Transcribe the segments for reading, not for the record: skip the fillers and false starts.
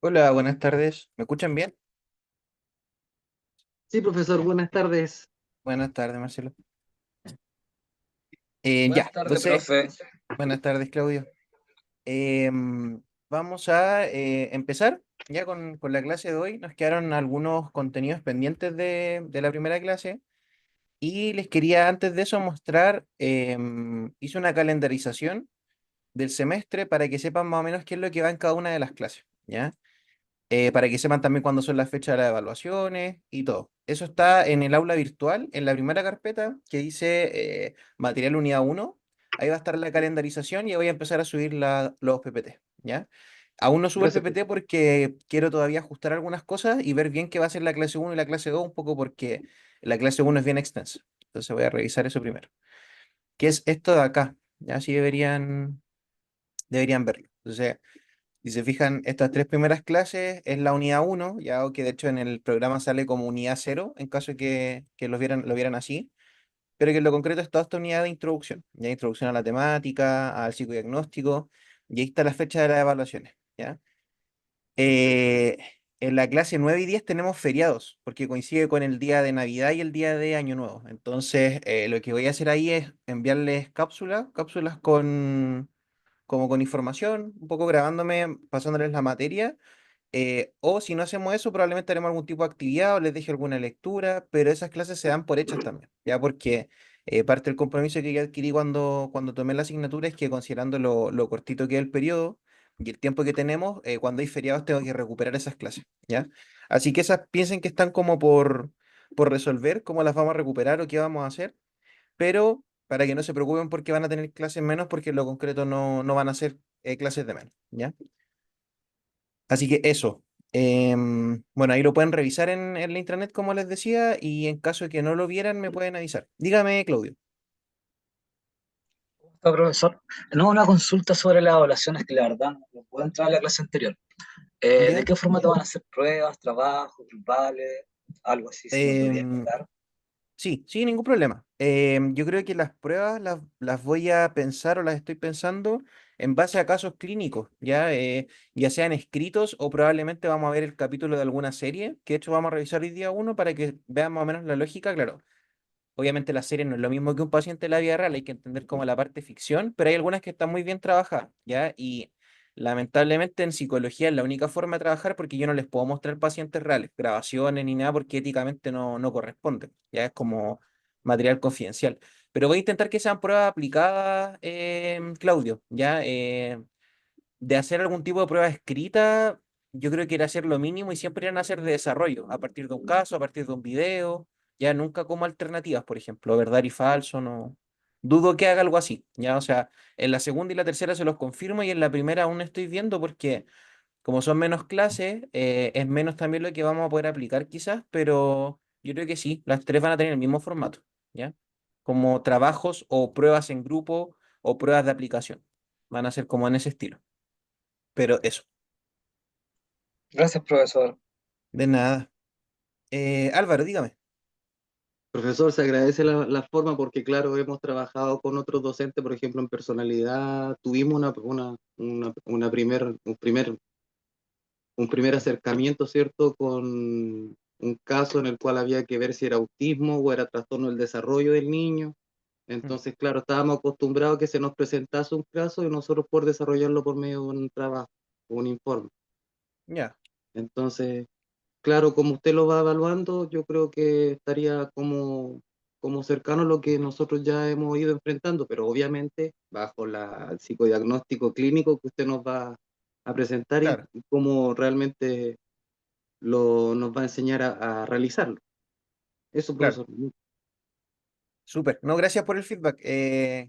Hola, buenas tardes. ¿Me escuchan bien? Sí, profesor, buenas tardes. Buenas tardes, Marcelo. Buenas Ya, tardes, entonces, profe. buenas tardes, Claudio. Vamos a empezar ya con la clase de hoy. Nos quedaron algunos contenidos pendientes de la primera clase y les quería antes de eso mostrar, hice una calendarización del semestre para que sepan más o menos qué es lo que va en cada una de las clases, ¿ya? Para que sepan también cuándo son las fechas de las evaluaciones y todo. Eso está en el aula virtual, en la primera carpeta que dice material unidad uno. Ahí va a estar la calendarización y voy a empezar a subir los PPT, ¿ya? Aún no subo el Gracias, PPT profesor. porque quiero todavía ajustar algunas cosas y ver bien qué va a ser la clase uno y la clase 2 un poco porque la clase uno es bien extensa. Entonces voy a revisar eso primero. ¿Qué es esto de acá? Ya así deberían verlo. Entonces, si se fijan, estas tres primeras clases es la unidad uno ya que de hecho en el programa sale como unidad cero en caso de que lo vieran así, pero que en lo concreto es toda esta unidad de introducción, ya introducción a la temática, al psicodiagnóstico, y ahí está la fecha de las evaluaciones, ¿ya? Eh, en la clase 9 y 10 tenemos feriados, porque coincide con el día de Navidad y el día de Año Nuevo. Entonces, lo que voy a hacer ahí es enviarles cápsulas como con información, un poco grabándome, pasándoles la materia o si no hacemos eso, probablemente haremos algún tipo de actividad o les deje alguna lectura, pero esas clases se dan por hechas también, ya porque parte del compromiso que yo adquirí cuando tomé la asignatura es que considerando lo cortito que es el periodo y el tiempo que tenemos, cuando hay feriados tengo que recuperar esas clases, ¿ya? Así que esas piensen que están como por resolver, cómo las vamos a recuperar o qué vamos a hacer, pero para que no se preocupen porque van a tener clases menos, porque en lo concreto no van a ser clases de menos, ¿ya? Así que eso. Bueno, ahí lo pueden revisar en la internet, como les decía, y en caso de que no lo vieran, me pueden avisar. Dígame, Claudio. ¿Cómo está, profesor? No, una consulta sobre las evaluaciones que la verdad no puedo entrar a la clase anterior. ¿De ¿Ya? qué formato van a hacer pruebas, trabajos, grupales? Algo así, si me podría Em, explicar. sí, sí, ningún problema. Yo creo que las pruebas las voy a pensar o las estoy pensando en base a casos clínicos, ya sean escritos o probablemente vamos a ver el capítulo de alguna serie, que de hecho vamos a revisar hoy día uno para que vean más o menos la lógica, claro. Obviamente la serie no es lo mismo que un paciente en la vida real, hay que entender como la parte ficción, pero hay algunas que están muy bien trabajadas, ¿ya? Y lamentablemente en psicología es la única forma de trabajar porque yo no les puedo mostrar pacientes reales, grabaciones ni nada porque éticamente no corresponde, ya es como material confidencial. Pero voy a intentar que sean pruebas aplicadas, Claudio, ¿ya? De hacer algún tipo de prueba escrita, yo creo que era hacer lo mínimo y siempre eran hacer de desarrollo, a partir de un caso, a partir de un video, ya nunca como alternativas, por ejemplo, verdad y falso, no. Dudo que haga algo así, ya, o sea, en la segunda y la tercera se los confirmo y en la primera aún no estoy viendo porque como son menos clases, es menos también lo que vamos a poder aplicar quizás, pero yo creo que sí, las tres van a tener el mismo formato, ¿ya? Como trabajos o pruebas en grupo o pruebas de aplicación. Van a ser como en ese estilo. Pero eso, Gracias, profesor. de nada. Álvaro, dígame. Profesor, se agradece la forma porque, claro, hemos trabajado con otros docentes, por ejemplo, en personalidad. Tuvimos un primer acercamiento, ¿cierto?, con un caso en el cual había que ver si era autismo o era trastorno del desarrollo del niño. Mm. Entonces, claro, estábamos acostumbrados a que se nos presentase un caso y nosotros por desarrollarlo por medio de un trabajo, un informe. Ya, Entonces, claro, como usted lo va evaluando, yo creo que estaría como cercano a lo que nosotros ya hemos ido enfrentando, pero obviamente bajo el psicodiagnóstico clínico que usted nos va a presentar y claro, cómo realmente nos va a enseñar a realizarlo. Eso, claro. profesor. Súper. No, gracias por el feedback.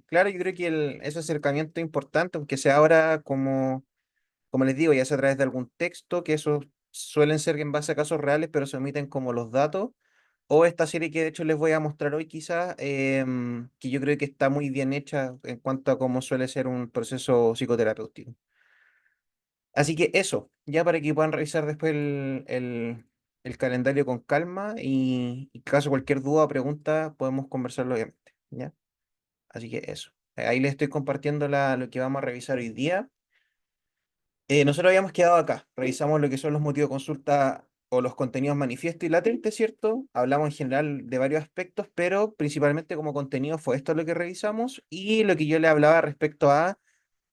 Claro, yo creo que ese acercamiento es importante, aunque sea ahora como les digo, ya sea a través de algún texto, que esos suelen ser en base a casos reales, pero se omiten como los datos, o esta serie que de hecho les voy a mostrar hoy quizás, que yo creo que está muy bien hecha en cuanto a cómo suele ser un proceso psicoterapéutico. Así que eso, ya para que puedan revisar después el calendario con calma y caso cualquier duda o pregunta podemos conversarlo obviamente, ¿ya? Así que eso. Ahí les estoy compartiendo lo que vamos a revisar hoy día. Nosotros habíamos quedado acá, revisamos lo que son los motivos de consulta o los contenidos manifiesto y latente, ¿cierto? Hablamos en general de varios aspectos, pero principalmente como contenido fue esto lo que revisamos y lo que yo le hablaba respecto a,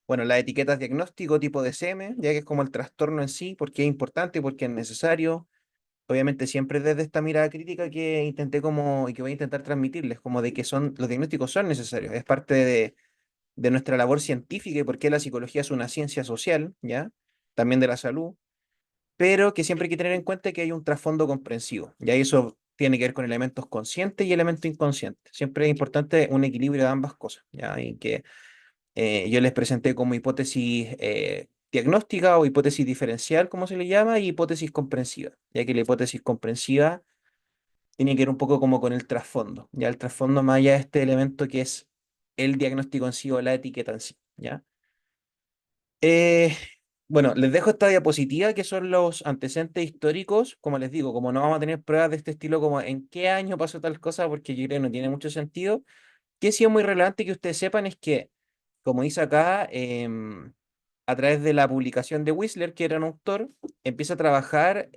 bueno, las etiquetas diagnóstico tipo DSM, ya que es como el trastorno en sí, porque es importante, porque es necesario. Obviamente siempre desde esta mirada crítica que intenté como, y que voy a intentar transmitirles, como de que son, los diagnósticos son necesarios, es parte de nuestra labor científica y porque la psicología es una ciencia social, ¿ya? También de la salud, pero que siempre hay que tener en cuenta que hay un trasfondo comprensivo, ¿ya? Y eso tiene que ver con elementos conscientes y elementos inconscientes. Siempre es importante un equilibrio de ambas cosas, ¿ya? Y que yo les presenté como hipótesis diagnóstica o hipótesis diferencial, como se le llama, y hipótesis comprensiva, ya que la hipótesis comprensiva tiene que ver un poco como con el trasfondo, ya el trasfondo más allá de este elemento que es el diagnóstico en sí o la etiqueta en sí, ¿ya? Eh, bueno, les dejo esta diapositiva que son los antecedentes históricos. Como les digo, como no vamos a tener pruebas de este estilo, como en qué año pasó tal cosa, porque yo creo que no tiene mucho sentido. Que sí es muy relevante que ustedes sepan es que, como dice acá, a través de la publicación de Whistler, que era un autor, empieza a trabajar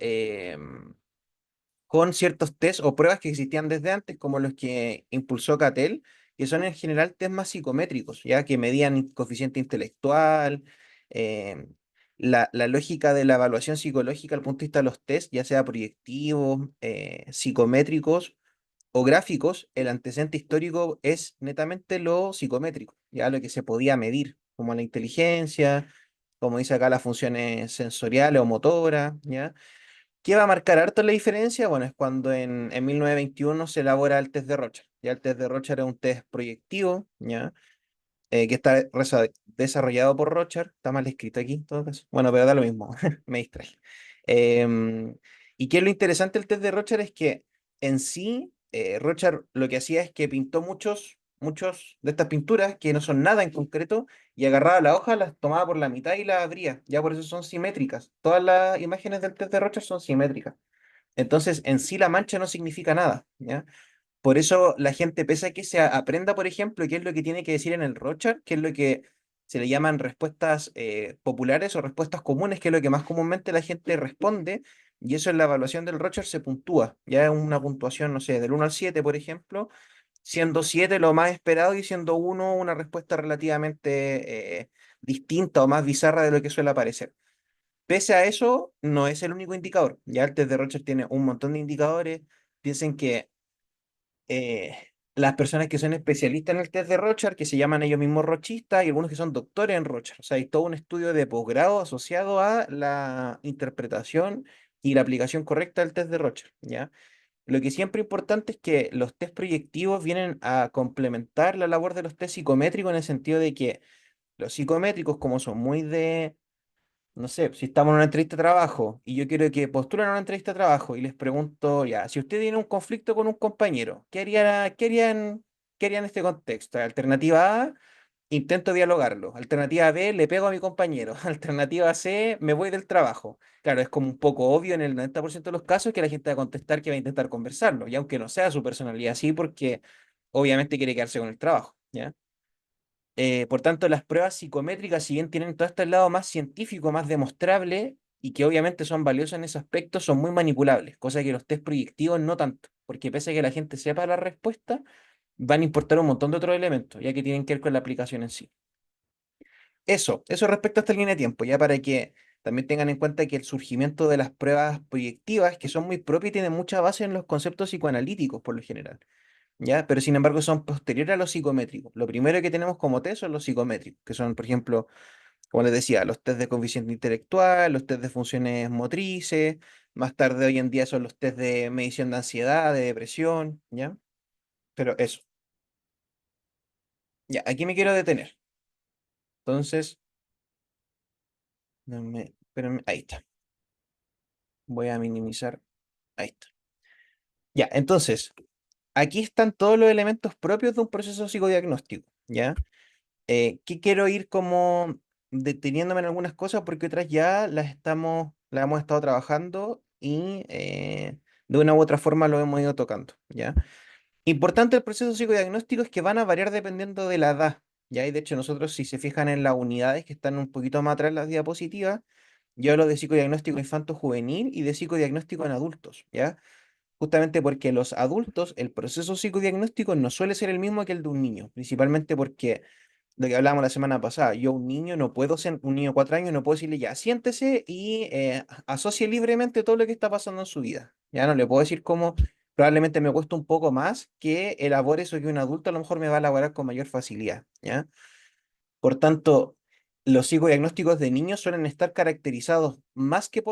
con ciertos test o pruebas que existían desde antes, como los que impulsó Cattell, que son en general test más psicométricos, ya que medían coeficiente intelectual, eh, la lógica de la evaluación psicológica al punto de vista de los test, ya sea proyectivos, psicométricos o gráficos, el antecedente histórico es netamente lo psicométrico, ya lo que se podía medir, como la inteligencia, como dice acá, las funciones sensoriales o motoras, ¿ya? ¿Qué va a marcar harto la diferencia? Bueno, es cuando en 1921 se elabora el test de Rorschach. Ya el test de Rorschach era un test proyectivo, ¿ya? Que está desarrollado por Rorschach. Está mal escrito aquí, en todo caso. Bueno, pero da lo mismo, me distraje. Em, y que lo interesante del test de Rorschach es que en sí, Rorschach lo que hacía es que pintó muchos de estas pinturas que no son nada en concreto y agarraba la hoja, las tomaba por la mitad y las abría. Ya por eso son simétricas. Todas las imágenes del test de Rorschach son simétricas. Entonces, en sí la mancha no significa nada, ¿ya? Por eso la gente, pese a que se aprenda, por ejemplo, qué es lo que tiene que decir en el Rorschach, qué es lo que se le llaman respuestas populares o respuestas comunes, que es lo que más comúnmente la gente responde, y eso en la evaluación del Rorschach se puntúa, ya es una puntuación, no sé, del 1 al 7, por ejemplo, siendo 7 lo más esperado y siendo 1 una respuesta relativamente distinta o más bizarra de lo que suele aparecer. Pese a eso, no es el único indicador. Ya el test de Rorschach tiene un montón de indicadores. Piensen que eh, las personas que son especialistas en el test de Rorschach, que se llaman ellos mismos rochistas, y algunos que son doctores en Rorschach. O sea, hay todo un estudio de posgrado asociado a la interpretación y la aplicación correcta del test de Rorschach, ¿ya? Lo que siempre es importante es que los test proyectivos vienen a complementar la labor de los test psicométricos en el sentido de que los psicométricos, como son muy de no sé, si estamos en una entrevista de trabajo y yo quiero que postulen a una entrevista de trabajo y les pregunto, ya, si usted tiene un conflicto con un compañero, qué harían en este contexto? Alternativa A, intento dialogarlo. Alternativa B, le pego a mi compañero. Alternativa C, me voy del trabajo. Claro, es como un poco obvio en el 90% de los casos que la gente va a contestar que va a intentar conversarlo, y aunque no sea su personalidad así, porque obviamente quiere quedarse con el trabajo, ¿ya? Por tanto, las pruebas psicométricas, si bien tienen todo este lado más científico, más demostrable, y que obviamente son valiosas en ese aspecto, son muy manipulables, cosa que los test proyectivos no tanto, porque pese a que la gente sepa la respuesta, van a importar un montón de otros elementos, ya que tienen que ver con la aplicación en sí. Eso respecto a esta línea de tiempo, ya para que también tengan en cuenta que el surgimiento de las pruebas proyectivas, que son muy propias y tienen mucha base en los conceptos psicoanalíticos por lo general. ¿Ya? Pero sin embargo son posteriores a los psicométricos. Lo primero que tenemos como test son los psicométricos, que son, por ejemplo, como les decía, los test de coeficiente intelectual, los test de funciones motrices, más tarde hoy en día son los test de medición de ansiedad, de depresión, ¿ya? Pero eso, ya, aquí me quiero detener. Entonces, espérenme, ahí está. Voy a minimizar, ahí está. Ya, entonces, aquí están todos los elementos propios de un proceso psicodiagnóstico, ¿ya? Que quiero ir como deteniéndome en algunas cosas porque otras ya las hemos estado trabajando y de una u otra forma lo hemos ido tocando, ¿ya? Importante el proceso psicodiagnóstico es que van a variar dependiendo de la edad, Ya, y de hecho nosotros, si se fijan en las unidades que están un poquito más atrás en las diapositivas, yo hablo de psicodiagnóstico infanto-juvenil y de psicodiagnóstico en adultos, ¿ya? Justamente porque los adultos, el proceso psicodiagnóstico no suele ser el mismo que el de un niño, principalmente porque lo que hablábamos la semana pasada, yo a un niño no puedo ser, un niño de 4 años, no puedo decirle ya, siéntese y asocie libremente todo lo que está pasando en su vida. Ya no le puedo decir cómo, probablemente me cuesta un poco más que elabore eso que un adulto a lo mejor me va a elaborar con mayor facilidad, ¿ya? Por tanto, los psicodiagnósticos de niños suelen estar caracterizados más que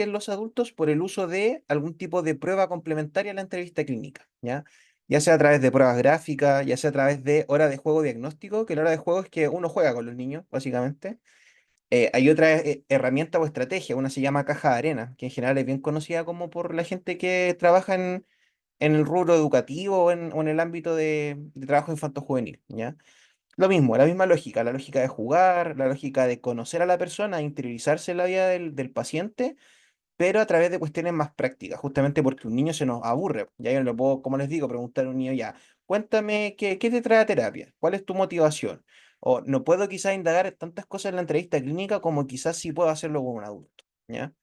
en los adultos por el uso de algún tipo de prueba complementaria a la entrevista clínica, ¿ya? Ya sea a través de pruebas gráficas, ya sea a través de hora de juego diagnóstico, que la hora de juego es que uno juega con los niños, básicamente. Hay otra herramienta o estrategia, una se llama caja de arena, que en general es bien conocida como por la gente que trabaja en el rubro educativo o en el ámbito de trabajo infanto-juvenil, ¿ya? Lo mismo, la misma lógica, la lógica de jugar, la lógica de conocer a la persona, interiorizarse en la vida del paciente, pero a través de cuestiones más prácticas, justamente porque un niño se nos aburre. Ya yo no le puedo, como les digo, preguntar a un niño ya, cuéntame qué te trae a terapia, cuál es tu motivación. O no puedo quizás indagar tantas cosas en la entrevista clínica como quizás sí puedo hacerlo con un adulto, ¿ya?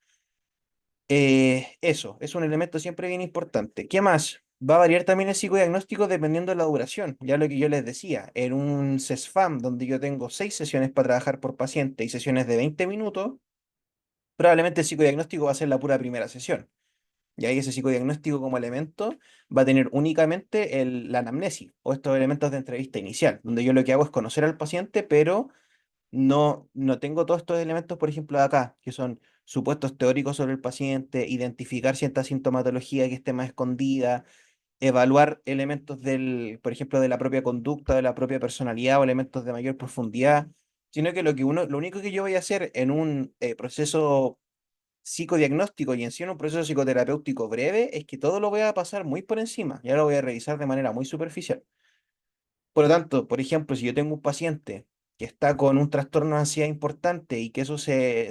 Eso es un elemento siempre bien importante. ¿Qué más? Va a variar también el psicodiagnóstico dependiendo de la duración. Ya lo que yo les decía, en un CESFAM donde yo tengo 6 sesiones para trabajar por paciente y sesiones de 20 minutos, probablemente el psicodiagnóstico va a ser la pura primera sesión. Y ahí ese psicodiagnóstico como elemento va a tener únicamente la anamnesis o estos elementos de entrevista inicial, donde yo lo que hago es conocer al paciente, pero no tengo todos estos elementos, por ejemplo, de acá, que son supuestos teóricos sobre el paciente, identificar cierta sintomatología que esté más escondida, evaluar elementos por ejemplo, de la propia conducta, de la propia personalidad o elementos de mayor profundidad, sino que lo único que yo voy a hacer en un proceso psicodiagnóstico y en sí en un proceso psicoterapéutico breve es que todo lo voy a pasar muy por encima, ya lo voy a revisar de manera muy superficial. Por lo tanto, por ejemplo, si yo tengo un paciente que está con un trastorno de ansiedad importante y que eso se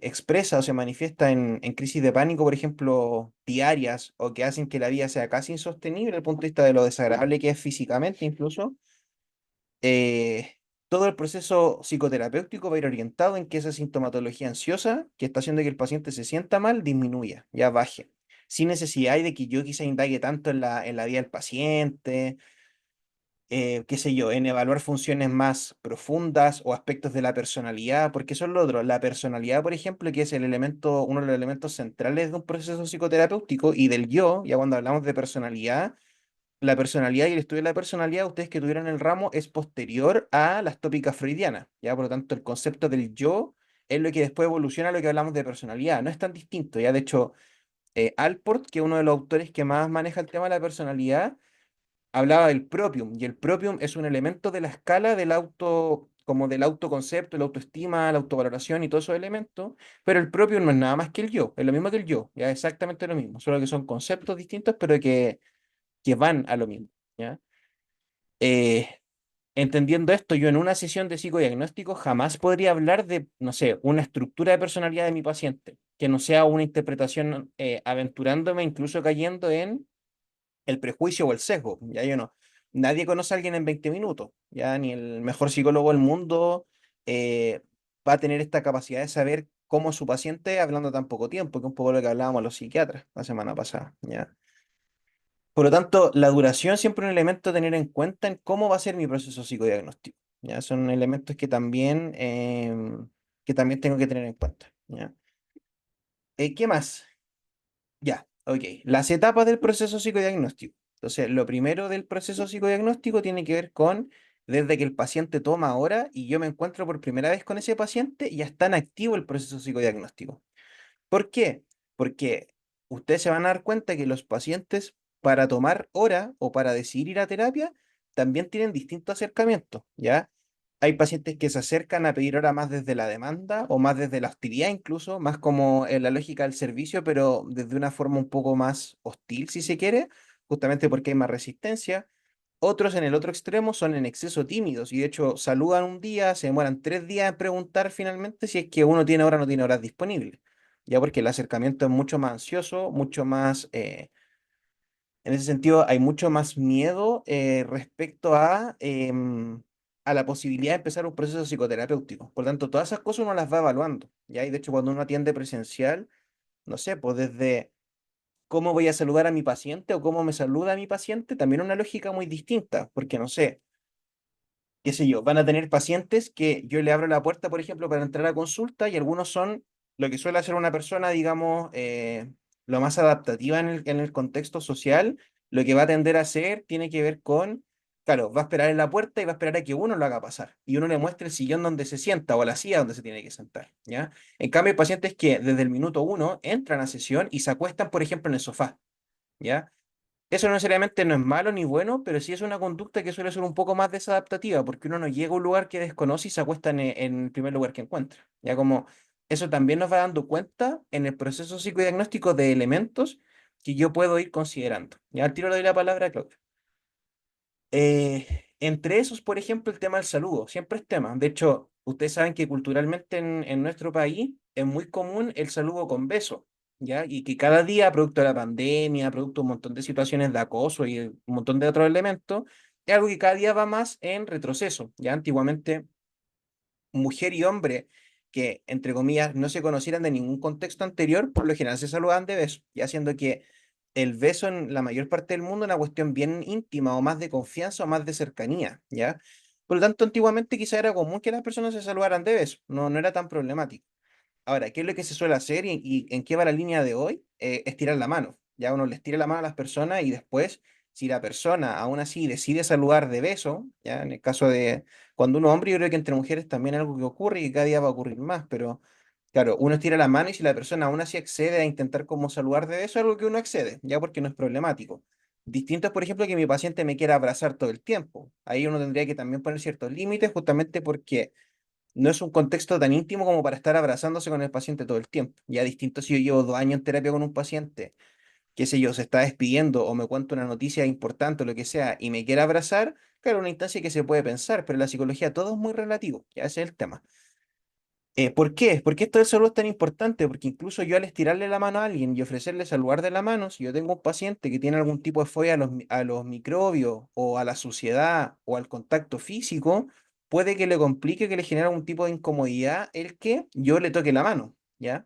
expresa o se manifiesta en crisis de pánico, por ejemplo, diarias o que hacen que la vida sea casi insostenible desde el punto de vista de lo desagradable que es físicamente incluso, eh, todo el proceso psicoterapéutico va a ir orientado en que esa sintomatología ansiosa que está haciendo que el paciente se sienta mal disminuya, ya baje, sin necesidad de que yo quizá indague tanto en la vida del paciente, qué sé yo, en evaluar funciones más profundas o aspectos de la personalidad, porque eso es lo otro. La personalidad, por ejemplo, que es el elemento, uno de los elementos centrales de un proceso psicoterapéutico y del yo, ya cuando hablamos de personalidad, la personalidad y el estudio de la personalidad, ustedes que tuvieron el ramo, es posterior a las tópicas freudianas, ya por lo tanto el concepto del yo es lo que después evoluciona a lo que hablamos de personalidad, no es tan distinto, ya de hecho, Alport, que es uno de los autores que más maneja el tema de la personalidad, hablaba del propium, y el propium es un elemento de la escala del auto, como del autoconcepto, la autoestima, la autovaloración y todos esos elementos, pero el propium no es nada más que el yo, es lo mismo que el yo, ya es exactamente lo mismo, solo que son conceptos distintos, pero que van a lo mismo, ¿ya? Eh, Entendiendo esto, yo en una sesión de psicodiagnóstico jamás podría hablar de, no sé, una estructura de personalidad de mi paciente, que no sea una interpretación aventurándome, incluso cayendo en el prejuicio o el sesgo. Ya yo no. Nadie conoce a alguien en 20 minutos. Ya ni el mejor psicólogo del mundo eh, va a tener esta capacidad de saber cómo es su paciente hablando tan poco tiempo, que es un poco lo que hablábamos los psiquiatras la semana pasada. ¿Ya? Por lo tanto, la duración siempre es un elemento a tener en cuenta en cómo va a ser mi proceso psicodiagnóstico. ¿Ya? Son elementos que también tengo que tener en cuenta. ¿Ya? ¿Qué más? Ya, ok. Las etapas del proceso psicodiagnóstico. Entonces, lo primero del proceso psicodiagnóstico tiene que ver con desde que el paciente toma ahora y yo me encuentro por primera vez con ese paciente, ya está en activo el proceso psicodiagnóstico. ¿Por qué? Porque ustedes se van a dar cuenta que los pacientes para tomar hora o para decidir ir a terapia también tienen distintos acercamientos, ¿ya? Hay pacientes que se acercan a pedir hora más desde la demanda o más desde la hostilidad incluso, más como en la lógica del servicio, pero desde una forma un poco más hostil, si se quiere, justamente porque hay más resistencia. Otros en el otro extremo son en exceso tímidos y de hecho saludan un día, se demoran 3 días en preguntar finalmente si es que uno tiene hora o no tiene horas disponibles. Ya porque el acercamiento es mucho más ansioso, mucho más, en ese sentido hay mucho más miedo respecto a a la posibilidad de empezar un proceso psicoterapéutico. Por lo tanto, todas esas cosas uno las va evaluando, ¿ya? Y de hecho, cuando uno atiende presencial, no sé, pues desde cómo voy a saludar a mi paciente o cómo me saluda a mi paciente, también una lógica muy distinta, porque no sé, qué sé yo, van a tener pacientes que yo le abro la puerta, por ejemplo, para entrar a consulta y algunos son lo que suele hacer una persona, digamos, lo más adaptativa en el contexto social, lo que va a tender a hacer tiene que ver con, claro, va a esperar en la puerta y va a esperar a que uno lo haga pasar y uno le muestre el sillón donde se sienta o la silla donde se tiene que sentar, ¿ya? En cambio, hay pacientes que desde el minuto uno entran a sesión y se acuestan, por ejemplo, en el sofá, ¿ya? Eso no necesariamente no es malo ni bueno, pero sí es una conducta que suele ser un poco más desadaptativa, porque uno no llega a un lugar que desconoce y se acuesta en el primer lugar que encuentra. Ya como eso también nos va dando cuenta en el proceso psicodiagnóstico de elementos que yo puedo ir considerando. Ya al tiro le doy la palabra a Claudio. Entre esos, por ejemplo, el tema del saludo, siempre es tema. De hecho, ustedes saben que culturalmente en nuestro país es muy común el saludo con beso, ¿ya? Y que cada día, producto de la pandemia, producto de un montón de situaciones de acoso y un montón de otros elementos, es algo que cada día va más en retroceso, ¿ya? Antiguamente mujer y hombre que, entre comillas, no se conocieran de ningún contexto anterior, por lo general se saludaban de beso, ya siendo que el beso en la mayor parte del mundo es una cuestión bien íntima o más de confianza o más de cercanía, ¿ya? Por lo tanto, antiguamente quizá era común que las personas se saludaran de beso, no era tan problemático. Ahora, ¿qué es lo que se suele hacer y en qué va la línea de hoy? Estirar la mano. Ya uno les tira la mano a las personas y después, si la persona aún así decide saludar de beso, ya en el caso de cuando uno es hombre, yo creo que entre mujeres también es algo que ocurre y que cada día va a ocurrir más, pero claro, uno estira la mano y si la persona aún así accede a intentar como saludar de beso, es algo que uno accede, ya porque no es problemático. Distinto es, por ejemplo, que mi paciente me quiera abrazar todo el tiempo. Ahí uno tendría que también poner ciertos límites justamente porque no es un contexto tan íntimo como para estar abrazándose con el paciente todo el tiempo. Ya distinto si yo llevo 2 años en terapia con un paciente, qué sé yo, se está despidiendo o me cuenta una noticia importante o lo que sea y me quiere abrazar, claro, una instancia que se puede pensar, pero en la psicología todo es muy relativo, ya ese es el tema. ¿Por qué? ¿Por qué esto del saludo es tan importante? Porque incluso yo al estirarle la mano a alguien y ofrecerle saludar de la mano, si yo tengo un paciente que tiene algún tipo de fobia a los microbios o a la suciedad o al contacto físico, puede que le complique, que le genere algún tipo de incomodidad el que yo le toque la mano, ¿ya?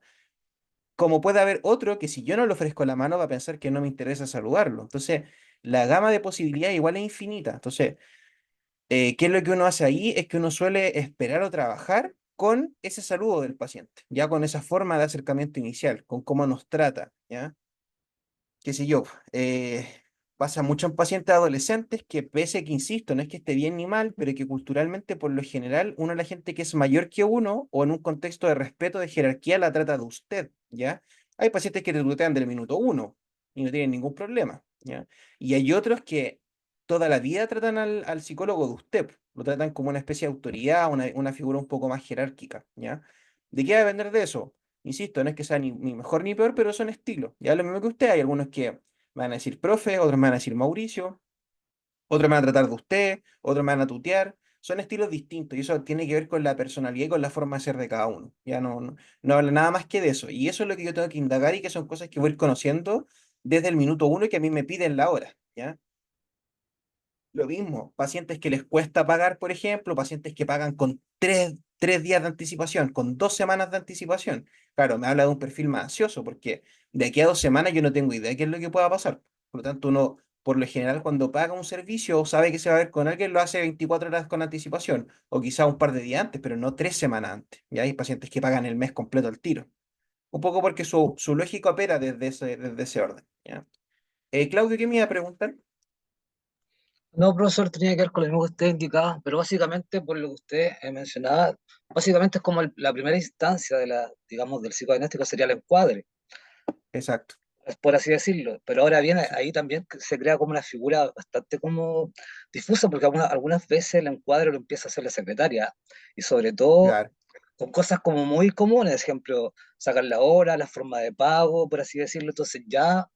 Como puede haber otro que si yo no le ofrezco la mano va a pensar que no me interesa saludarlo. Entonces, la gama de posibilidades igual es infinita. Entonces, ¿qué es lo que uno hace ahí? Es que uno suele esperar o trabajar con ese saludo del paciente, ya con esa forma de acercamiento inicial, con cómo nos trata, ¿ya? Qué sé yo, pasa mucho en pacientes adolescentes que pese a que, insisto, no es que esté bien ni mal, pero que culturalmente, por lo general, uno la gente que es mayor que uno o en un contexto de respeto, de jerarquía, la trata de usted, ¿ya? Hay pacientes que te tutean del minuto uno y no tienen ningún problema, ¿ya? Y hay otros que toda la vida tratan al psicólogo de usted, lo tratan como una especie de autoridad, una figura un poco más jerárquica, ¿ya? ¿De qué va a depender de eso? Insisto, no es que sea ni mejor ni peor, pero son estilos. Ya lo mismo que usted, hay algunos que me van a decir profe, otros me van a decir Mauricio, otros me van a tratar de usted, otros me van a tutear. Son estilos distintos y eso tiene que ver con la personalidad y con la forma de ser de cada uno. Ya no habla nada más que de eso. Y eso es lo que yo tengo que indagar y que son cosas que voy a ir conociendo desde el minuto uno y que a mí me piden la hora. ¿Ya? Lo mismo, pacientes que les cuesta pagar, por ejemplo, pacientes que pagan con tres días de anticipación, con 2 semanas de anticipación. Claro, me habla de un perfil más ansioso, porque de aquí a 2 semanas yo no tengo idea de qué es lo que pueda pasar. Por lo tanto, uno, por lo general, cuando paga un servicio o sabe que se va a ver con alguien, lo hace 24 horas con anticipación, o quizá un par de días antes, pero no 3 semanas antes. Ya hay pacientes que pagan el mes completo al tiro. Un poco porque su lógica opera desde ese orden. ¿Ya? Claudio, ¿qué me iba a preguntar? No, profesor, tenía que ver con lo mismo que usted indicaba, pero básicamente, por lo que usted mencionaba, básicamente es como la primera instancia de la, digamos, del psicodiagnóstico sería el encuadre, Exacto. por así decirlo. Pero ahora bien, Sí, ahí también se crea como una figura bastante como difusa, porque algunas veces el encuadre lo empieza a hacer la secretaria, y sobre todo claro. con cosas como muy comunes, ejemplo, sacar la hora, la forma de pago, por así decirlo. Entonces ya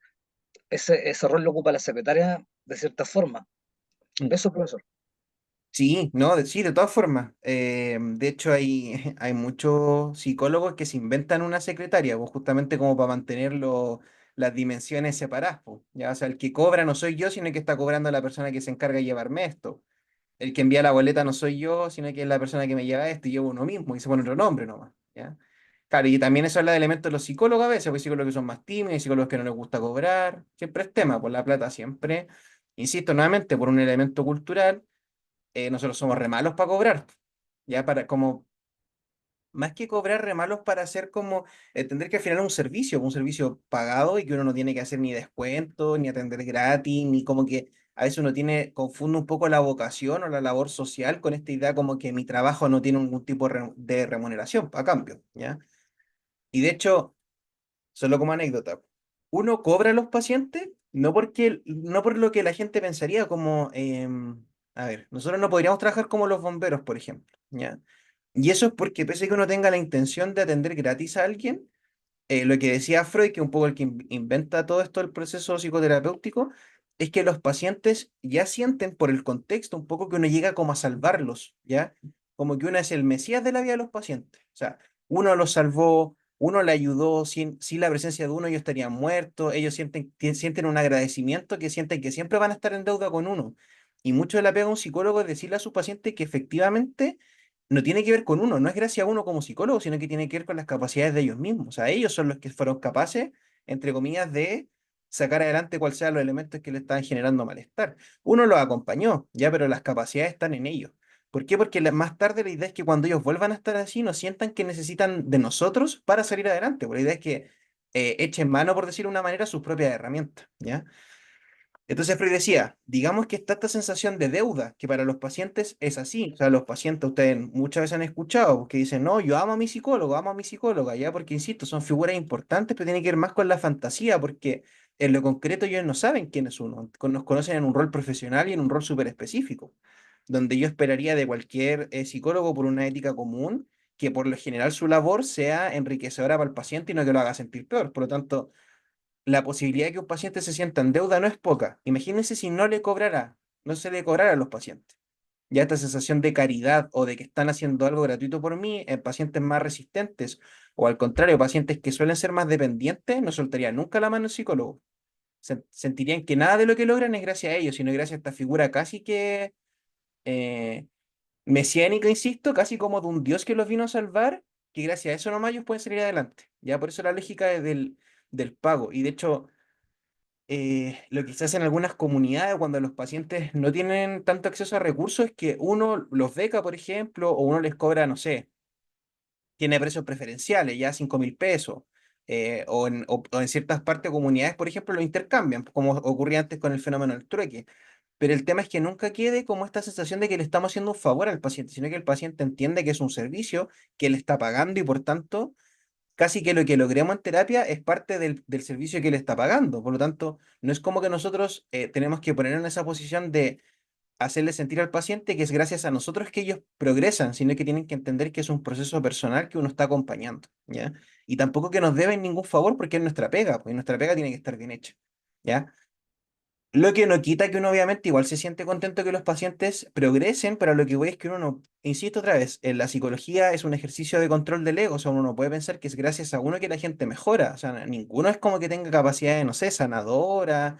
ese rol lo ocupa la secretaria de cierta forma. Eso, profesor. Sí, no, sí, de todas formas. De hecho, hay, hay muchos psicólogos que se inventan una secretaria, pues, justamente como para mantener las dimensiones separadas. Pues, ya, o sea, el que cobra no soy yo, sino que está cobrando la persona que se encarga de llevarme esto. el que envía la boleta no soy yo, sino que es la persona que me lleva esto y llevo uno mismo y se pone otro nombre nomás, ¿ya? Claro, y también eso habla de elementos de los psicólogos a veces, porque hay psicólogos que son más tímidos, hay psicólogos que no les gusta cobrar, siempre es tema, por la plata siempre, insisto nuevamente, por un elemento cultural, nosotros somos re malos para cobrar, ya para como más que cobrar remalos para hacer como entender que al final es un servicio pagado y que uno no tiene que hacer ni descuento, ni atender gratis, ni como que a veces uno tiene, confunde un poco la vocación o la labor social con esta idea como que mi trabajo no tiene ningún tipo de remuneración a cambio, ¿ya? Y de hecho, solo como anécdota, uno cobra a los pacientes no porque, no por lo que la gente pensaría como, a ver, nosotros no podríamos trabajar como los bomberos, por ejemplo, ¿ya? Y eso es porque pese a que uno tenga la intención de atender gratis a alguien, lo que decía Freud, que un poco el que inventa todo esto del proceso psicoterapéutico, es que los pacientes ya sienten por el contexto un poco que uno llega como a salvarlos, ¿ya? Como que uno es el mesías de la vida de los pacientes. O sea, uno los salvó, uno le ayudó, sin la presencia de uno ellos estarían muertos, ellos sienten, sienten un agradecimiento que sienten que siempre van a estar en deuda con uno. Y mucho de la pega de un psicólogo es decirle a su paciente que efectivamente no tiene que ver con uno, no es gracias a uno como psicólogo, sino que tiene que ver con las capacidades de ellos mismos. O sea, ellos son los que fueron capaces, entre comillas, de sacar adelante cuál sean los elementos que le estaban generando malestar. Uno los acompañó, ya, pero las capacidades están en ellos. ¿Por qué? Porque más tarde la idea es que cuando ellos vuelvan a estar así, no sientan que necesitan de nosotros para salir adelante. Porque la idea es que echen mano, por decirlo de una manera, sus propias herramientas, ¿ya? Entonces Freud decía, digamos que está esta sensación de deuda, que para los pacientes es así. O sea, los pacientes, ustedes muchas veces han escuchado que dicen, no, yo amo a mi psicólogo, amo a mi psicóloga, ya, porque insisto, son figuras importantes, pero tiene que ver más con la fantasía, porque en lo concreto ellos no saben quién es uno, nos conocen en un rol profesional y en un rol súper específico, donde yo esperaría de cualquier psicólogo por una ética común, que por lo general su labor sea enriquecedora para el paciente y no que lo haga sentir peor. Por lo tanto, la posibilidad de que un paciente se sienta en deuda no es poca. Imagínense si no le cobrara, no se le cobrara a los pacientes. Ya esta sensación de caridad o de que están haciendo algo gratuito por mí en pacientes más resistentes o al contrario, pacientes que suelen ser más dependientes, no soltaría nunca la mano el psicólogo. Sentirían que nada de lo que logran es gracias a ellos, sino gracias a esta figura casi que eh, mesiánica, insisto, casi como de un dios que los vino a salvar, que gracias a eso nomás ellos pueden salir adelante. Ya por eso la lógica del pago. Y de hecho lo que se hace en algunas comunidades cuando los pacientes no tienen tanto acceso a recursos es que uno los beca, por ejemplo, o uno les cobra, no sé, tiene precios preferenciales, ya 5.000 pesos, o en ciertas partes de comunidades, por ejemplo, lo intercambian, como ocurría antes con el fenómeno del trueque. Pero el tema es que nunca quede como esta sensación de que le estamos haciendo un favor al paciente, sino que el paciente entiende que es un servicio que le está pagando y por tanto casi que lo que logremos en terapia es parte del servicio que él está pagando. Por lo tanto, no es como que nosotros tenemos que ponernos en esa posición de hacerle sentir al paciente que es gracias a nosotros que ellos progresan, sino que tienen que entender que es un proceso personal que uno está acompañando, ¿ya? Y tampoco que nos deben ningún favor porque es nuestra pega, pues y nuestra pega tiene que estar bien hecha, ¿ya? Lo que no quita que uno obviamente igual se siente contento que los pacientes progresen, pero lo que voy es que uno no, insisto otra vez, en la psicología es un ejercicio de control del ego, o sea, uno no puede pensar que es gracias a uno que la gente mejora, o sea, ninguno es como que tenga capacidad de, no sé, sanadora,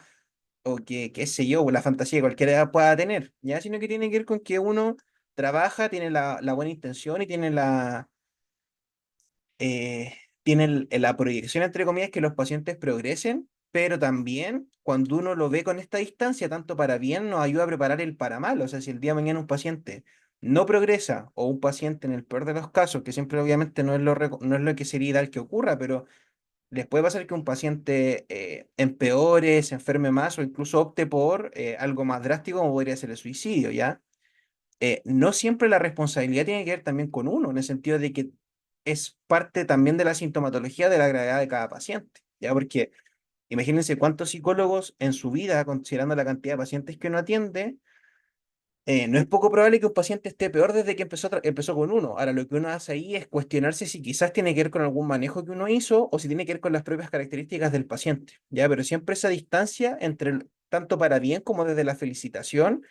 o que, qué sé yo, la fantasía que cualquiera edad pueda tener, ya, sino que tiene que ver con que uno trabaja, tiene la buena intención y tiene eh, la proyección, entre comillas, que los pacientes progresen, pero también cuando uno lo ve con esta distancia, tanto para bien, nos ayuda a preparar el para mal. O sea, si el día de mañana un paciente no progresa, o un paciente en el peor de los casos, que siempre obviamente no es lo que sería ideal que ocurra, pero les puede pasar que un paciente empeore, se enferme más o incluso opte por algo más drástico como podría ser el suicidio, ¿ya? No siempre la responsabilidad tiene que ver también con uno, en el sentido de que es parte también de la sintomatología de la gravedad de cada paciente, ¿ya? Porque imagínense cuántos psicólogos en su vida, considerando la cantidad de pacientes que uno atiende, no es poco probable que un paciente esté peor desde que empezó con uno. Ahora, lo que uno hace ahí es cuestionarse si quizás tiene que ver con algún manejo que uno hizo o si tiene que ver con las propias características del paciente, ¿ya? Pero siempre esa distancia entre tanto para bien como desde la felicitación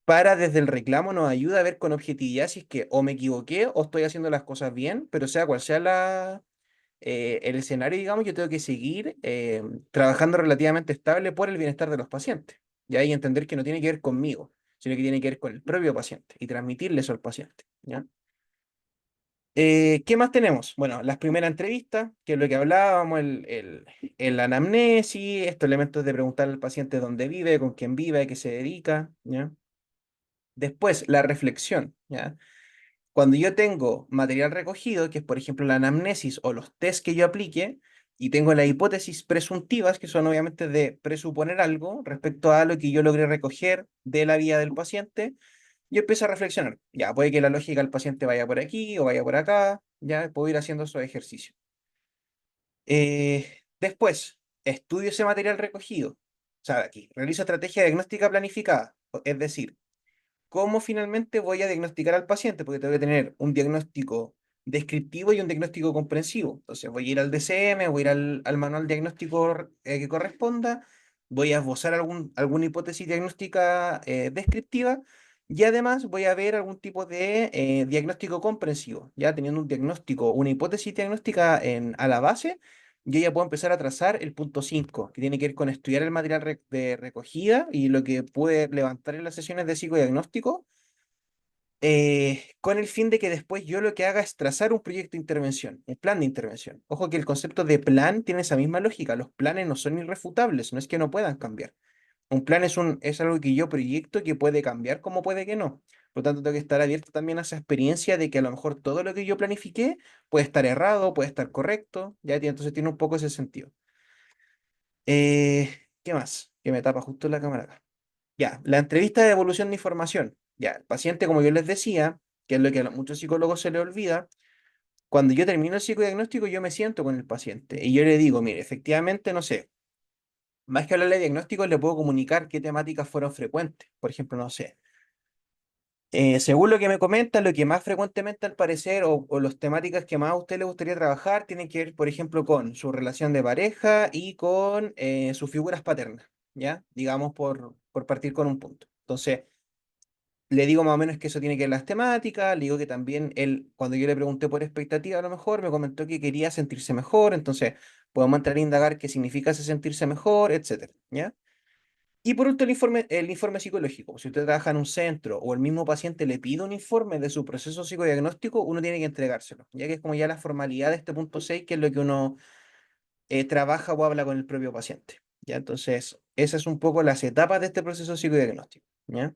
para desde el reclamo nos ayuda a ver con objetividad si es que o me equivoqué o estoy haciendo las cosas bien, pero sea cual sea el escenario, digamos, yo tengo que seguir trabajando relativamente estable por el bienestar de los pacientes. Y ahí entender que no tiene que ver conmigo, sino que tiene que ver con el propio paciente y transmitirle eso al paciente, ¿ya? ¿Qué más tenemos? Bueno, las primeras entrevistas, que es lo que hablábamos, el anamnesis, estos elementos de preguntar al paciente dónde vive, con quién vive, a qué se dedica, ¿ya? Después, la reflexión, ¿ya? Cuando yo tengo material recogido, que es por ejemplo la anamnesis o los test que yo aplique, y tengo las hipótesis presuntivas, que son obviamente de presuponer algo respecto a lo que yo logré recoger de la vida del paciente, yo empiezo a reflexionar. Ya, puede que la lógica del paciente vaya por aquí o vaya por acá, ya puedo ir haciendo esos ejercicios. Después, estudio ese material recogido. O sea, aquí, realizo estrategia diagnóstica planificada, es decir, cómo finalmente voy a diagnosticar al paciente, porque tengo que tener un diagnóstico descriptivo y un diagnóstico comprensivo. Entonces voy a ir al DCM, voy a ir al manual diagnóstico que corresponda, voy a esbozar alguna hipótesis diagnóstica descriptiva y además voy a ver algún tipo de diagnóstico comprensivo. Ya teniendo un diagnóstico, una hipótesis diagnóstica a la base, yo ya puedo empezar a trazar el punto 5 que tiene que ver con estudiar el material de recogida y lo que pude levantar en las sesiones de psicodiagnóstico, con el fin de que después yo lo que haga es trazar un proyecto de intervención, un plan de intervención. Ojo que el concepto de plan tiene esa misma lógica, los planes no son irrefutables, no es que no puedan cambiar. Un plan es algo que yo proyecto que puede cambiar como puede que no. Por lo tanto, tengo que estar abierto también a esa experiencia de que a lo mejor todo lo que yo planifiqué puede estar errado, puede estar correcto, ¿ya? Entonces tiene un poco ese sentido. ¿Qué más? Que me tapa justo la cámara acá. Ya, la entrevista de evolución de información. Ya, el paciente, como yo les decía, que es lo que a muchos psicólogos se les olvida, cuando yo termino el psicodiagnóstico, yo me siento con el paciente y yo le digo, mire, efectivamente, no sé, más que hablarle de diagnóstico, le puedo comunicar qué temáticas fueron frecuentes. Por ejemplo, no sé. Según lo que me comentan, lo que más frecuentemente al parecer o las temáticas que más a usted le gustaría trabajar tienen que ver, por ejemplo, con su relación de pareja y con sus figuras paternas, ¿ya? Digamos por partir con un punto. Entonces, le digo más o menos que eso tiene que ver las temáticas, le digo que también él, cuando yo le pregunté por expectativa, a lo mejor me comentó que quería sentirse mejor, entonces podemos entrar a indagar qué significa ese sentirse mejor, etcétera, ¿ya? Y por último, el informe psicológico. Si usted trabaja en un centro o el mismo paciente le pide un informe de su proceso psicodiagnóstico, uno tiene que entregárselo, ya que es como ya la formalidad de este punto 6 que es lo que uno trabaja o habla con el propio paciente. ¿Ya? Entonces, esas son un poco las etapas de este proceso psicodiagnóstico. ¿Ya?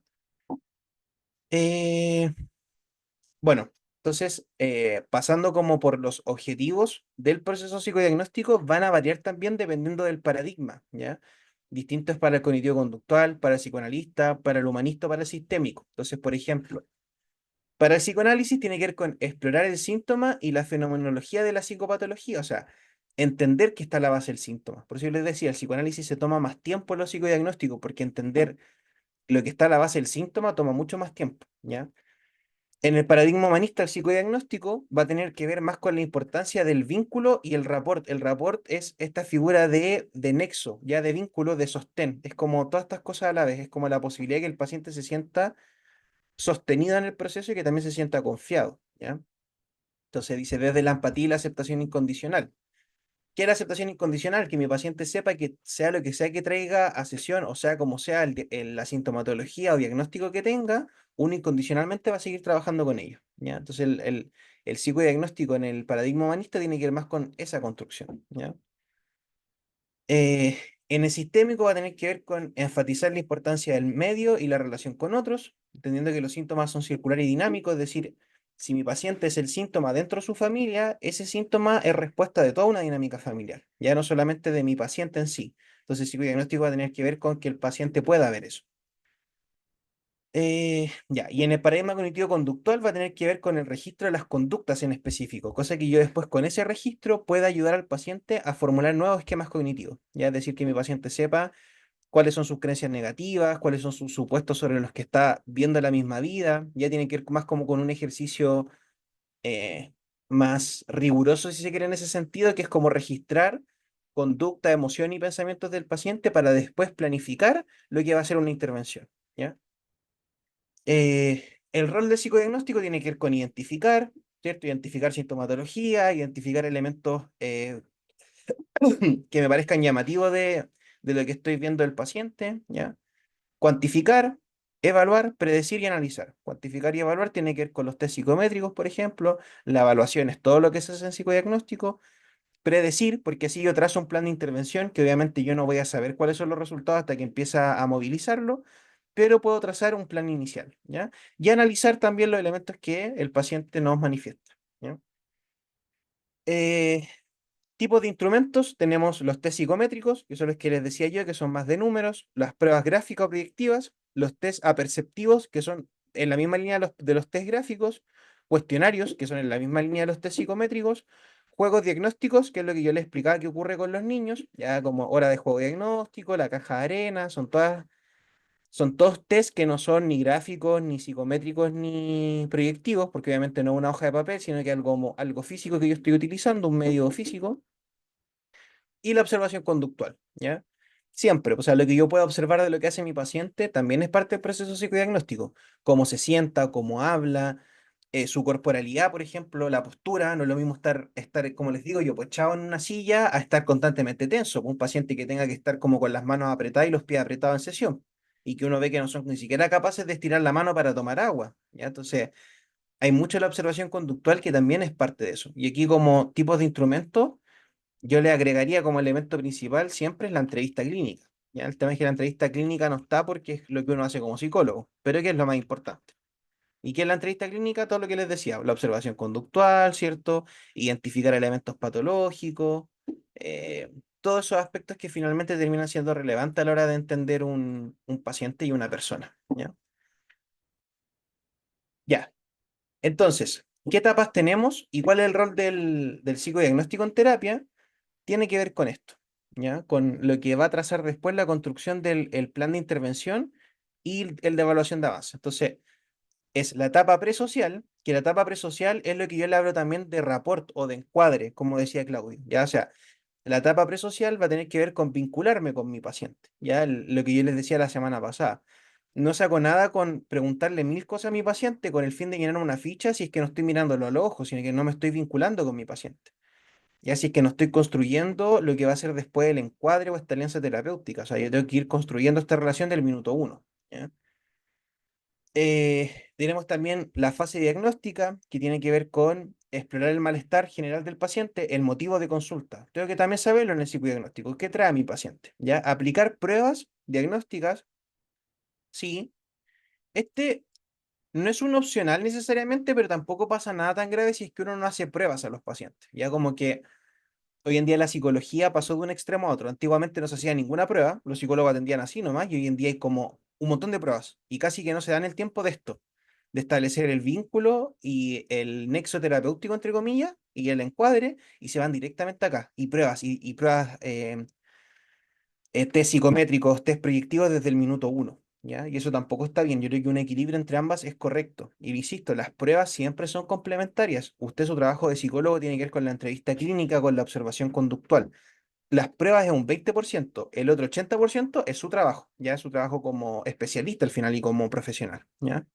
Eh, bueno, entonces, pasando como por los objetivos del proceso psicodiagnóstico, van a variar también dependiendo del paradigma, ¿ya? Distintos para el cognitivo-conductual, para el psicoanalista, para el humanista, para el sistémico. Entonces, por ejemplo, para el psicoanálisis tiene que ver con explorar el síntoma y la fenomenología de la psicopatología, o sea, entender que está a la base del síntoma. Por eso yo les decía, el psicoanálisis se toma más tiempo en lo psicodiagnóstico, porque entender lo que está a la base del síntoma toma mucho más tiempo, ¿ya? En el paradigma humanista, el psicodiagnóstico va a tener que ver más con la importancia del vínculo y el rapport. El rapport es esta figura de nexo, ya de vínculo, de sostén. Es como todas estas cosas a la vez. Es como la posibilidad de que el paciente se sienta sostenido en el proceso y que también se sienta confiado, ¿ya? Entonces dice desde la empatía y la aceptación incondicional. ¿Qué es la aceptación incondicional? Que mi paciente sepa que sea lo que sea que traiga a sesión, o sea, como sea la sintomatología o diagnóstico que tenga, uno incondicionalmente va a seguir trabajando con ellos, ¿ya? Entonces el psicodiagnóstico en el paradigma humanista tiene que ver más con esa construcción, ¿ya? Eh, en el sistémico va a tener que ver con enfatizar la importancia del medio y la relación con otros, entendiendo que los síntomas son circulares y dinámicos, es decir, si mi paciente es el síntoma dentro de su familia, ese síntoma es respuesta de toda una dinámica familiar, ya no solamente de mi paciente en sí. Entonces, el psicodiagnóstico va a tener que ver con que el paciente pueda ver eso. Ya, y en el paradigma cognitivo-conductual va a tener que ver con el registro de las conductas en específico, cosa que yo después con ese registro pueda ayudar al paciente a formular nuevos esquemas cognitivos. Ya es decir, que mi paciente sepa cuáles son sus creencias negativas, cuáles son sus supuestos sobre los que está viendo la misma vida. Ya tiene que ver más como con un ejercicio eh, más riguroso, si se quiere, en ese sentido, que es como registrar conducta, emoción y pensamientos del paciente para después planificar lo que va a ser una intervención. ¿Ya? El rol del psicodiagnóstico tiene que ver con identificar, ¿cierto? Identificar sintomatología, identificar elementos que me parezcan llamativos de lo que estoy viendo del paciente, ¿ya? Cuantificar, Evaluar, predecir y analizar. Cuantificar y evaluar tiene que ver con los test psicométricos, por ejemplo. La evaluación es todo lo que se hace en psicodiagnóstico. Predecir, porque así yo trazo un plan de intervención que obviamente yo no voy a saber cuáles son los resultados hasta que empieza a movilizarlo, pero puedo trazar un plan inicial, ¿ya? Y analizar también los elementos que el paciente nos manifiesta, ¿ya? Eh, Tipos de instrumentos, tenemos los test psicométricos, que son los que les decía yo, que son más de números, las pruebas gráficas o proyectivas, los test aperceptivos, que son en la misma línea de los test gráficos, cuestionarios, que son en la misma línea de los test psicométricos, juegos diagnósticos, que es lo que yo les explicaba que ocurre con los niños, ya como hora de juego diagnóstico, la caja de arena, son todos test que no son ni gráficos, ni psicométricos, ni proyectivos, porque obviamente no es una hoja de papel, sino que algo físico que yo estoy utilizando, un medio físico y la observación conductual, ¿ya? Siempre, o sea, lo que yo pueda observar de lo que hace mi paciente también es parte del proceso psicodiagnóstico. Cómo se sienta, cómo habla, su corporalidad, por ejemplo, la postura. No es lo mismo estar, como les digo yo, pues echado en una silla a estar constantemente tenso. Un paciente que tenga que estar como con las manos apretadas y los pies apretados en sesión y que uno ve que no son ni siquiera capaces de estirar la mano para tomar agua, ¿ya? Entonces, hay mucho de la observación conductual que también es parte de eso. Y aquí como tipos de instrumentos yo le agregaría como elemento principal siempre la entrevista clínica. ¿Ya? El tema es que la entrevista clínica no está porque es lo que uno hace como psicólogo, pero ¿qué es lo más importante? ¿Y qué es la entrevista clínica? Todo lo que les decía, la observación conductual, ¿cierto? Identificar elementos patológicos, eh, todos esos aspectos que finalmente terminan siendo relevantes a la hora de entender un paciente y una persona. ¿Ya? Ya, entonces, ¿qué etapas tenemos y cuál es el rol del psicodiagnóstico en terapia? Tiene que ver con esto, ¿ya? Con lo que va a trazar después la construcción del el plan de intervención y el de evaluación de avance. Entonces, es la etapa presocial, que la etapa presocial es lo que yo le hablo también de rapport o de encuadre, como decía Claudio, ¿ya? O sea, la etapa presocial va a tener que ver con vincularme con mi paciente, ¿ya? Lo que yo les decía la semana pasada. No saco nada con preguntarle mil cosas a mi paciente con el fin de llenar una ficha si es que no estoy mirándolo a los ojos, sino que no me estoy vinculando con mi paciente. Y así es que no estoy construyendo lo que va a ser después el encuadre o esta alianza terapéutica. O sea, yo tengo que ir construyendo esta relación del minuto uno. ¿Ya? Tenemos también la fase diagnóstica, que tiene que ver con explorar el malestar general del paciente, el motivo de consulta. Tengo que también saberlo en el psicodiagnóstico. ¿Qué trae a mi paciente? ¿Ya? Aplicar pruebas diagnósticas, sí. Este no es un opcional necesariamente, pero tampoco pasa nada tan grave si es que uno no hace pruebas a los pacientes. Ya como que hoy en día la psicología pasó de un extremo a otro. Antiguamente no se hacía ninguna prueba, los psicólogos atendían así nomás, y hoy en día hay como un montón de pruebas, y casi que no se dan el tiempo de esto, de establecer el vínculo y el nexo terapéutico, entre comillas, y el encuadre, y se van directamente acá, y pruebas, y pruebas, test psicométricos, test proyectivos desde el minuto uno. ¿Ya? Y eso tampoco está bien. Yo creo que un equilibrio entre ambas es correcto. Y insisto, las pruebas siempre son complementarias. Usted, su trabajo de psicólogo tiene que ver con la entrevista clínica, con la observación conductual. Las pruebas es un 20%, el otro 80% es su trabajo, ya es su trabajo como especialista al final y como profesional, ¿ya?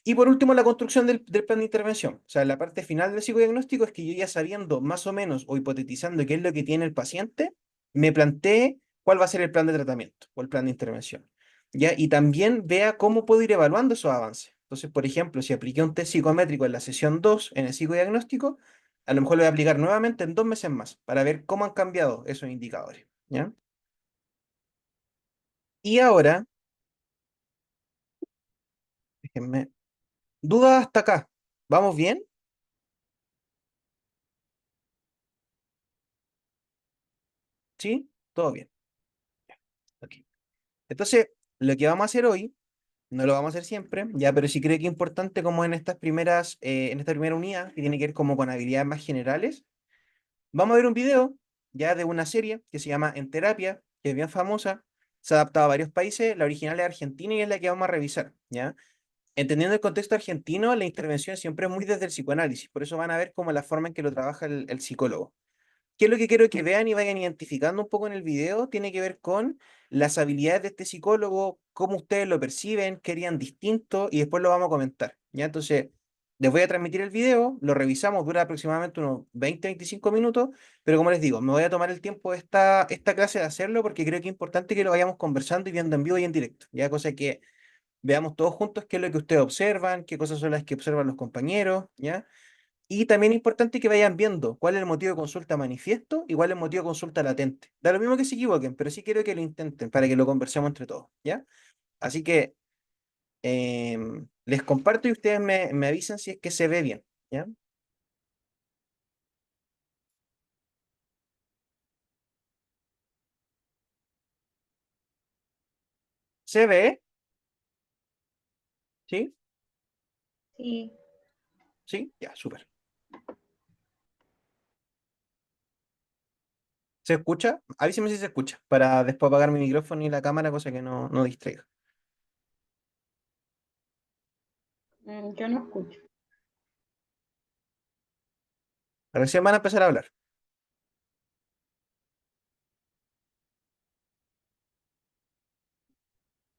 Y por último, la construcción del plan de intervención. O sea, la parte final del psicodiagnóstico es que yo ya sabiendo más o menos o hipotetizando qué es lo que tiene el paciente, me planteé cuál va a ser el plan de tratamiento o el plan de intervención, ¿ya? Y también vea cómo puedo ir evaluando esos avances. Entonces, por ejemplo, si apliqué un test psicométrico en la sesión 2 en el psicodiagnóstico, a lo mejor lo voy a aplicar nuevamente en 2 meses más para ver cómo han cambiado esos indicadores, ¿ya? Y ahora, déjenme, dudas hasta acá. ¿Vamos bien? ¿Sí? ¿Todo bien? Ok. Entonces, lo que vamos a hacer hoy, no lo vamos a hacer siempre, ya, pero sí creo que es importante como en esta primera unidad, que tiene que ver como con habilidades más generales, vamos a ver un video ya de una serie que se llama En Terapia, que es bien famosa, se ha adaptado a varios países, la original es argentina y es la que vamos a revisar, ¿ya? Entendiendo el contexto argentino, la intervención siempre es muy desde el psicoanálisis, por eso van a ver como la forma en que lo trabaja el psicólogo. ¿Qué es lo que quiero que vean y vayan identificando un poco en el video? Tiene que ver con las habilidades de este psicólogo, cómo ustedes lo perciben, qué harían distinto, y después lo vamos a comentar. ¿Ya? Entonces, Les voy a transmitir el video, lo revisamos, dura aproximadamente unos 20-25 minutos, pero como les digo, me voy a tomar el tiempo de esta clase de hacerlo porque creo que es importante que lo vayamos conversando y viendo en vivo y en directo, ya cosa que veamos todos juntos qué es lo que ustedes observan, qué cosas son las que observan los compañeros, ¿ya? Y también es importante que vayan viendo cuál es el motivo de consulta manifiesto y cuál es el motivo de consulta latente. Da lo mismo que se equivoquen, pero sí quiero que lo intenten para que lo conversemos entre todos, ¿ya? Así que les comparto y ustedes me avisan si es que se ve bien, ¿ya? ¿Se ve? ¿Sí? Sí. ¿Sí? Ya, súper. ¿Se escucha? Avíseme si se escucha, para después apagar mi micrófono y la cámara, cosa que no distraiga. Yo no escucho. Recién van a empezar a hablar.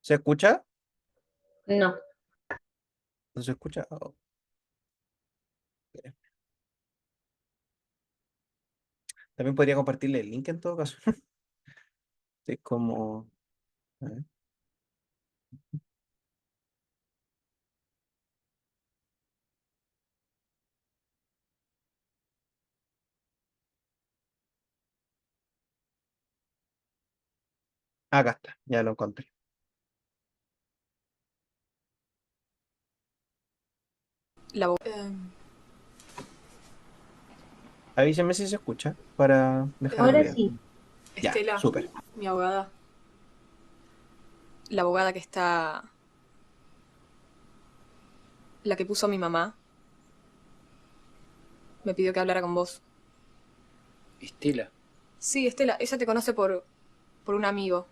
¿Se escucha? No. ¿No se escucha? Oh, ok. También podría compartirle el link en todo caso. Es como... a ver. Acá está, ya lo encontré. La bo- Avíseme si se escucha para dejar el Ahora video. sí. Ya, Estela, súper. mi abogada. La abogada que está. La que puso a mi mamá. Me pidió que hablara con vos. Estela, Sí, Estela, ella te conoce por un amigo.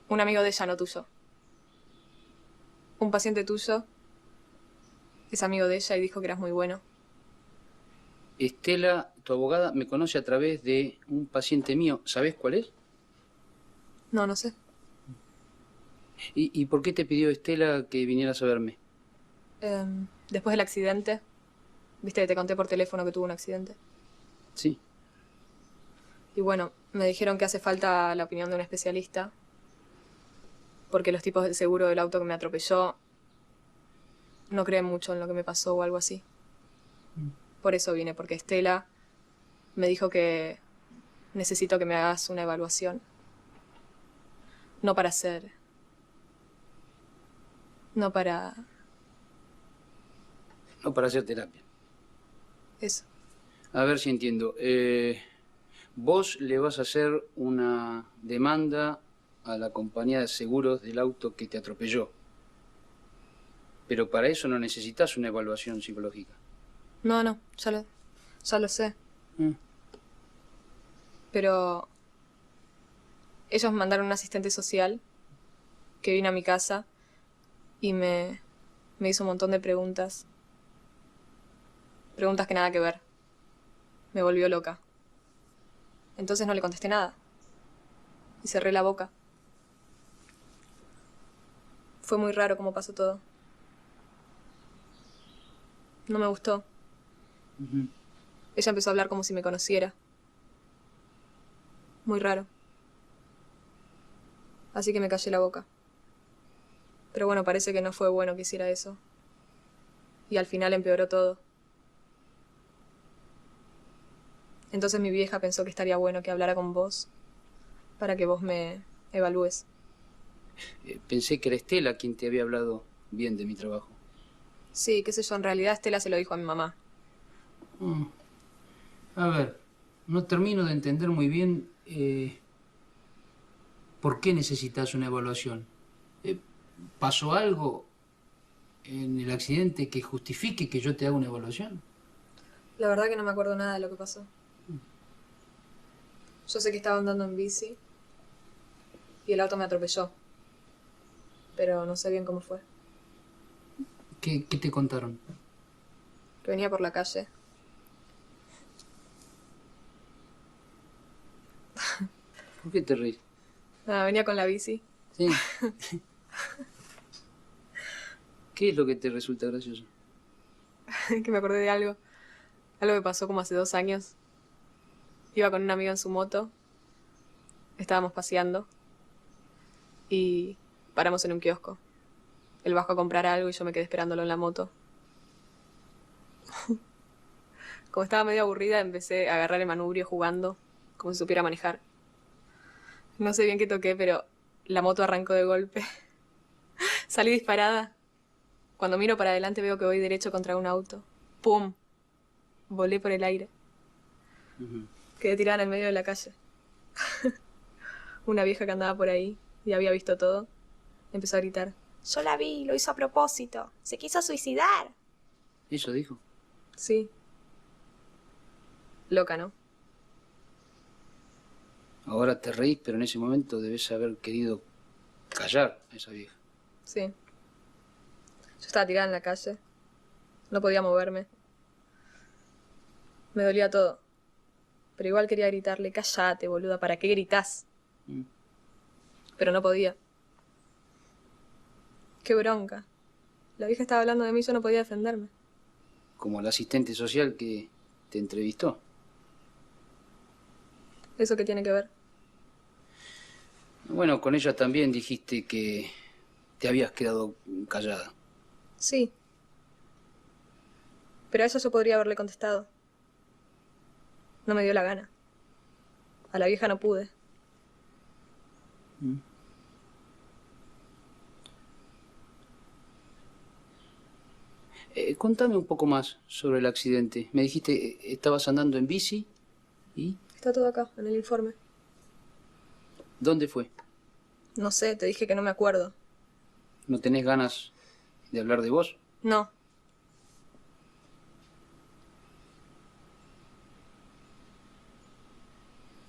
Un amigo de ella, no tuyo. Un paciente tuyo es amigo de ella y dijo que eras muy bueno. Estela, tu abogada, me conoce a través de un paciente mío. ¿Sabes cuál es? No, no sé. ¿Y por qué te pidió Estela que vinieras a verme? Después del accidente, viste que te conté por teléfono que tuvo un accidente. Sí. Y bueno, me dijeron que hace falta la opinión de un especialista. Porque los tipos del seguro del auto que me atropelló no creen mucho en lo que me pasó o algo así. Por eso vine, porque Estela me dijo que necesito que me hagas una evaluación. No para hacer... No para... No para hacer terapia. Eso. A ver si entiendo. Vos le vas a hacer una demanda a la compañía de seguros del auto que te atropelló. Pero para eso no necesitas una evaluación psicológica. No, no, ya lo sé. Mm. Pero ellos mandaron un asistente social que vino a mi casa y me hizo un montón de preguntas. Preguntas que nada que ver. Me volvió loca. Entonces no le contesté nada. Y cerré la boca. Fue muy raro cómo pasó todo. No me gustó. Ujú. Ella empezó a hablar como si me conociera. Muy raro. Así que me callé la boca. Pero bueno, parece que no fue bueno que hiciera eso. Y al final empeoró todo. Entonces mi vieja pensó que estaría bueno que hablara con vos para que vos me evalúes. Pensé que era Estela quien te había hablado bien de mi trabajo. Sí, qué sé yo, en realidad Estela se lo dijo a mi mamá. A ver, no termino de entender muy bien por qué necesitas una evaluación. ¿Pasó algo en el accidente que justifique que yo te haga una evaluación? La verdad que no me acuerdo nada de lo que pasó. Yo sé que estaba andando en bici y el auto me atropelló. Pero no sé bien cómo fue. ¿Qué te contaron? Que venía por la calle. ¿Por qué te reís? Nada, venía con la bici. Sí. ¿Qué es lo que te resulta gracioso? que me acordé de algo. Algo que pasó como hace 2 años. Iba con un amigo en su moto. Estábamos paseando. Y paramos en un kiosco. Él bajó a comprar algo y yo me quedé esperándolo en la moto. Como estaba medio aburrida, empecé a agarrar el manubrio jugando, como si supiera manejar. No sé bien qué toqué, pero la moto arrancó de golpe. Salí disparada. Cuando miro para adelante veo que voy derecho contra un auto. ¡Pum! Volé por el aire. Quedé tirada en el medio de la calle. Una vieja que andaba por ahí y había visto todo, empezó a gritar. Yo la vi, lo hizo a propósito. Se quiso suicidar. ¿Eso dijo? Sí. Loca, ¿no? Ahora te reís, pero en ese momento debes haber querido callar a esa vieja. Sí. Yo estaba tirada en la calle. No podía moverme. Me dolía todo. Pero igual quería gritarle, cállate, boluda, ¿para qué gritás? Pero no podía. Qué bronca. La vieja estaba hablando de mí y yo no podía defenderme. Como el asistente social que te entrevistó. ¿Eso qué tiene que ver? Bueno, con ella también dijiste que te habías quedado callada. Sí. Pero a eso yo podría haberle contestado. No me dio la gana. A la vieja no pude. Contame un poco más sobre el accidente. Me dijiste, estabas andando en bici y... Está todo acá, en el informe. ¿Dónde fue? No sé, te dije que no me acuerdo. ¿No tenés ganas de hablar de vos? No.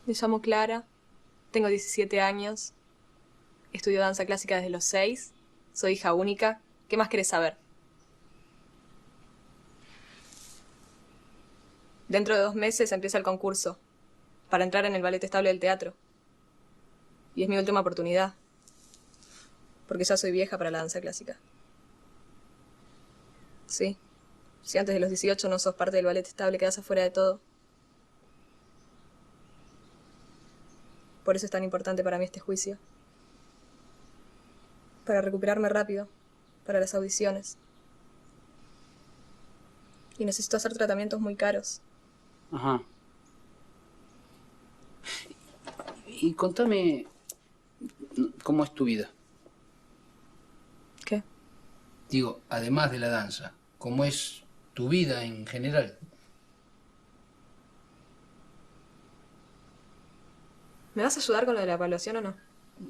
Me llamo Clara, tengo 17 años, estudio danza clásica desde los 6, soy hija única. ¿Qué más querés saber? Dentro de 2 meses empieza el concurso para entrar en el ballet estable del teatro. Y es mi última oportunidad, porque ya soy vieja para la danza clásica. Sí, si antes de los 18 no sos parte del ballet estable, quedás afuera de todo. Por eso es tan importante para mí este juicio. Para recuperarme rápido, para las audiciones. Y necesito hacer tratamientos muy caros. Ajá. Y contame cómo es tu vida. ¿Qué? Digo, además de la danza, ¿cómo es tu vida en general? ¿Me vas a ayudar con lo de la evaluación o no?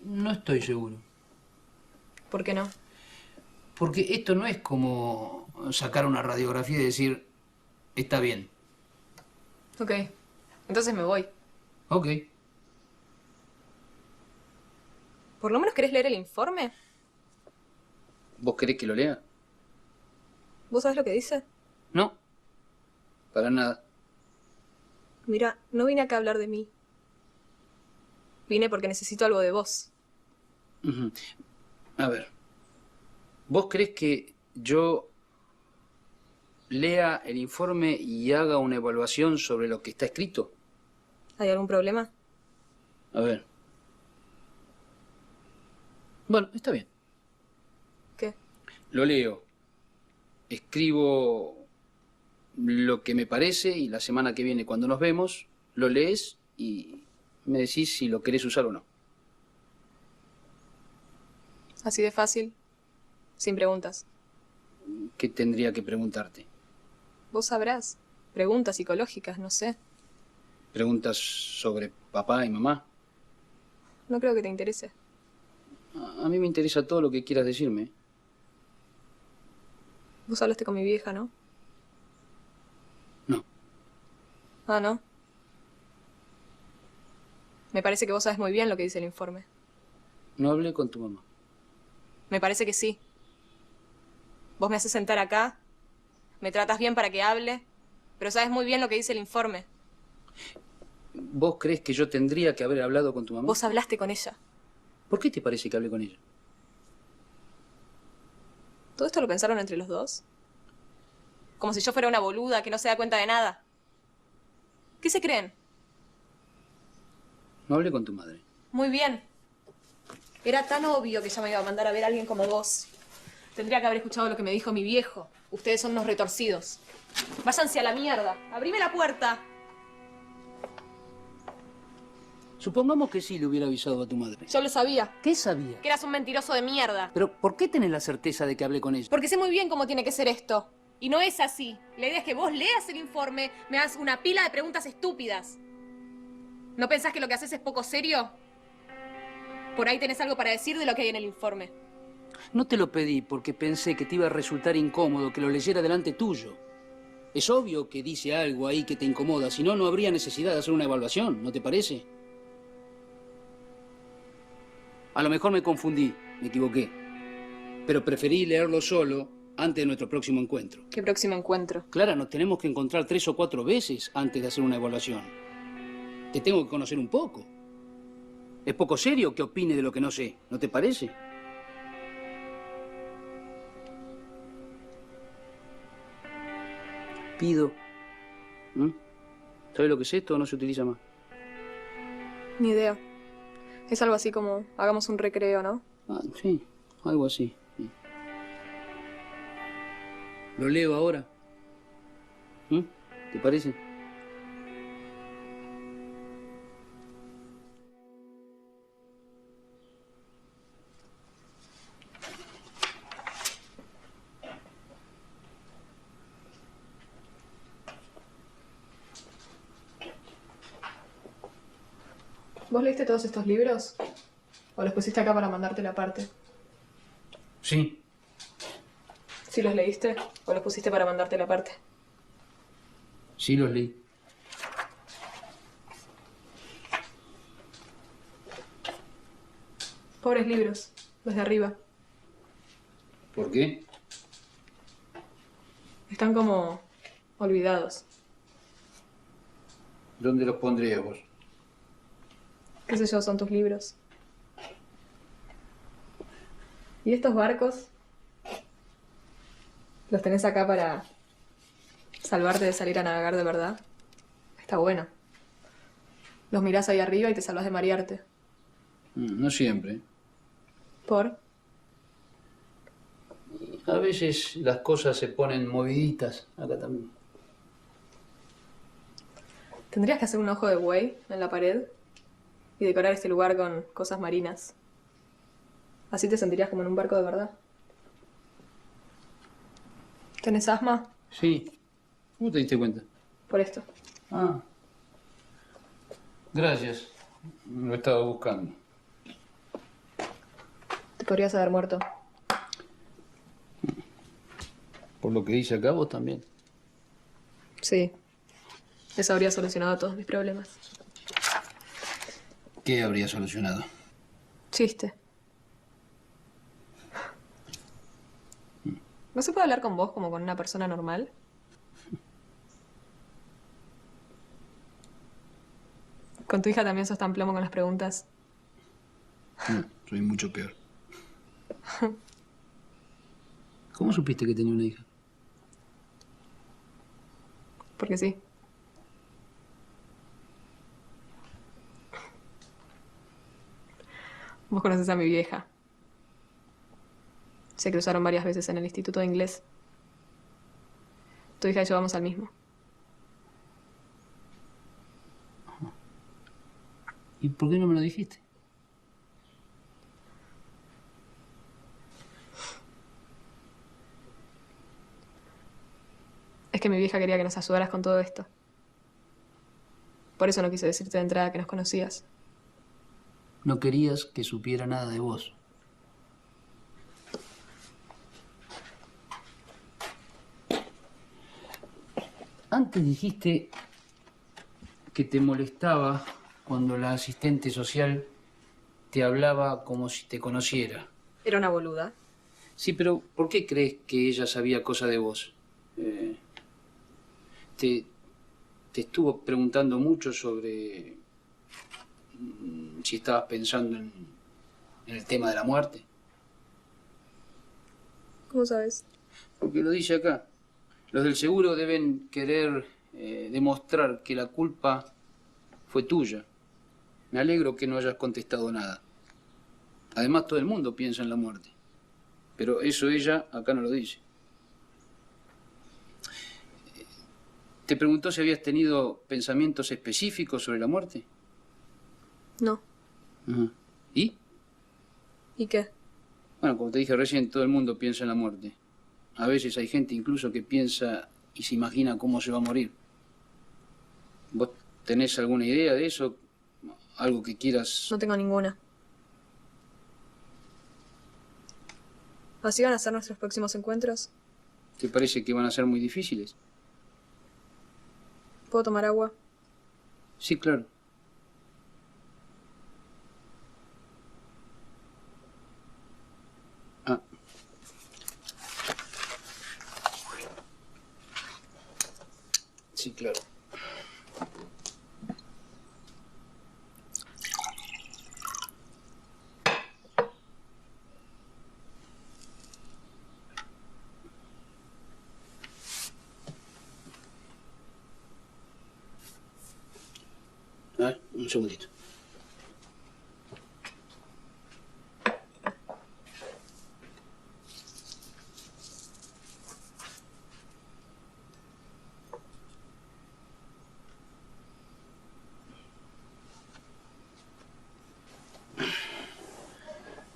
No estoy seguro. ¿Por qué no? Porque esto no es como sacar una radiografía y decir, está bien. Ok, entonces me voy. Ok. ¿Por lo menos querés leer el informe? ¿Vos querés que lo lea? ¿Vos sabés lo que dice? No. Para nada. Mira, no vine acá a hablar de mí. Vine porque necesito algo de vos. Ujú. A ver. ¿Vos crees que yo lea el informe y haga una evaluación sobre lo que está escrito? ¿Hay algún problema? A ver. Bueno, está bien. ¿Qué? Lo leo. Escribo lo que me parece y la semana que viene cuando nos vemos, lo lees y me decís si lo querés usar o no. Así de fácil, sin preguntas. ¿Qué tendría que preguntarte? Vos sabrás. Preguntas psicológicas, no sé. ¿Preguntas sobre papá y mamá? No creo que te interese. A mí me interesa todo lo que quieras decirme. Vos hablaste con mi vieja, ¿no? No. Ah, ¿no? Me parece que vos sabes muy bien lo que dice el informe. No hablé con tu mamá. Me parece que sí. Vos me haces sentar acá, me tratas bien para que hable, pero sabes muy bien lo que dice el informe. ¿Vos crees que yo tendría que haber hablado con tu mamá? Vos hablaste con ella. ¿Por qué te parece que hablé con ella? ¿Todo esto lo pensaron entre los dos? Como si yo fuera una boluda que no se da cuenta de nada. ¿Qué se creen? No hablé con tu madre. Muy bien. Era tan obvio que ella me iba a mandar a ver a alguien como vos. Tendría que haber escuchado lo que me dijo mi viejo. Ustedes son unos retorcidos. Váyanse a la mierda. Abrime la puerta. Supongamos que sí le hubiera avisado a tu madre. Yo lo sabía. ¿Qué sabía? Que eras un mentiroso de mierda. Pero ¿por qué tenés la certeza de que hablé con ella? Porque sé muy bien cómo tiene que ser esto. Y no es así. La idea es que vos leas el informe, me hagas una pila de preguntas estúpidas. ¿No pensás que lo que haces es poco serio? Por ahí tenés algo para decir de lo que hay en el informe. No te lo pedí porque pensé que te iba a resultar incómodo que lo leyera delante tuyo. Es obvio que dice algo ahí que te incomoda, si no, no habría necesidad de hacer una evaluación, ¿no te parece? A lo mejor me confundí, me equivoqué. Pero preferí leerlo solo antes de nuestro próximo encuentro. ¿Qué próximo encuentro? Clara, nos tenemos que encontrar 3 o 4 veces antes de hacer una evaluación. Te tengo que conocer un poco. Es poco serio que opine de lo que no sé, ¿no te parece? Pido. ¿Sabes lo que es esto o no se utiliza más? Ni idea. Es algo así como, hagamos un recreo, ¿no? Ah, sí, algo así. Sí. ¿Lo leo ahora? ¿Te parece? ¿Vos leíste todos estos libros? ¿O los pusiste acá para mandarte la parte? Sí. ¿Sí los leíste? ¿O los pusiste para mandarte la parte? Sí, los leí. Pobres libros, los de arriba. ¿Por qué? Están como olvidados. ¿Dónde los pondrías vos? ¿Qué sé yo? Son tus libros. ¿Y estos barcos? ¿Los tenés acá para salvarte de salir a navegar de verdad? Está bueno. Los mirás ahí arriba y te salvas de marearte. No siempre. ¿Por? A veces las cosas se ponen moviditas. Acá también. Tendrías que hacer un ojo de buey en la pared y decorar este lugar con cosas marinas. Así te sentirías como en un barco de verdad. ¿Tenés asma? Sí. ¿Cómo te diste cuenta? Por esto. Ah. Gracias. Lo estaba buscando. Te podrías haber muerto. Por lo que dice acá, vos también. Sí. Eso habría solucionado todos mis problemas. ¿Qué habría solucionado? Chiste. ¿No se puede hablar con vos como con una persona normal? ¿Con tu hija también sos tan plomo con las preguntas? No, soy mucho peor. ¿Cómo supiste que tenía una hija? Porque sí. Vos conoces a mi vieja. Se cruzaron varias veces en el instituto de inglés. Tu hija y yo vamos al mismo. ¿Y por qué no me lo dijiste? Es que mi vieja quería que nos ayudaras con todo esto. Por eso no quise decirte de entrada que nos conocías. No querías que supiera nada de vos. Antes dijiste que te molestaba cuando la asistente social te hablaba como si te conociera. Era una boluda. Sí, pero ¿por qué crees que ella sabía cosas de vos? Te estuvo preguntando mucho sobre si estabas pensando en el tema de la muerte. ¿Cómo sabes? Porque lo dice acá. Los del seguro deben querer demostrar que la culpa fue tuya. Me alegro que no hayas contestado nada. Además, todo el mundo piensa en la muerte. Pero eso ella acá no lo dice. ¿Te preguntó si habías tenido pensamientos específicos sobre la muerte? No. Ajá. ¿Y? ¿Y qué? Bueno, como te dije recién, todo el mundo piensa en la muerte. A veces hay gente incluso que piensa y se imagina cómo se va a morir. ¿Vos tenés alguna idea de eso? ¿Algo que quieras? No tengo ninguna. ¿Así van a ser nuestros próximos encuentros? ¿Te parece que van a ser muy difíciles? ¿Puedo tomar agua? Sí, claro. Ah. Sí, claro. A ver, un segundito.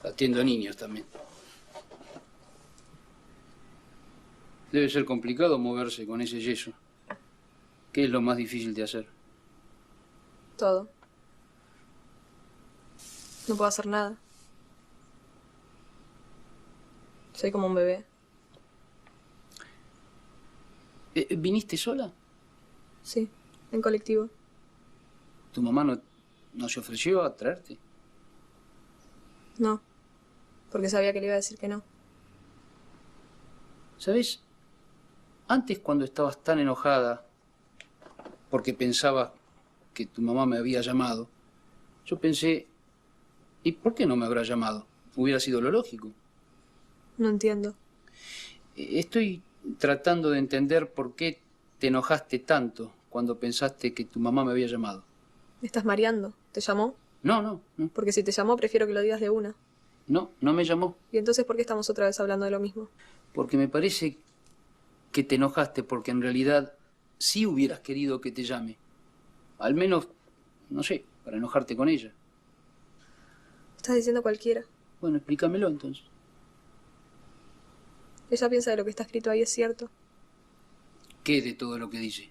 Atiendo a niños también. Debe ser complicado moverse con ese yeso. ¿Qué es lo más difícil de hacer? Todo. No puedo hacer nada. Soy como un bebé. ¿Viniste sola? Sí, en colectivo. ¿Tu mamá no se ofreció a traerte? No, porque sabía que le iba a decir que no. ¿Sabes? Antes, cuando estabas tan enojada porque pensabas que tu mamá me había llamado, yo pensé, ¿y por qué no me habrá llamado? Hubiera sido lo lógico. No entiendo. Estoy tratando de entender por qué te enojaste tanto cuando pensaste que tu mamá me había llamado. Me estás mareando. ¿Te llamó? No. Porque si te llamó, prefiero que lo digas de una. No me llamó. ¿Y entonces por qué estamos otra vez hablando de lo mismo? Porque me parece que te enojaste porque en realidad sí hubieras querido que te llame. Al menos, no sé, para enojarte con ella. Estás diciendo cualquiera. Bueno, explícamelo entonces. Ella piensa que lo que está escrito ahí es cierto. ¿Qué de todo lo que dice?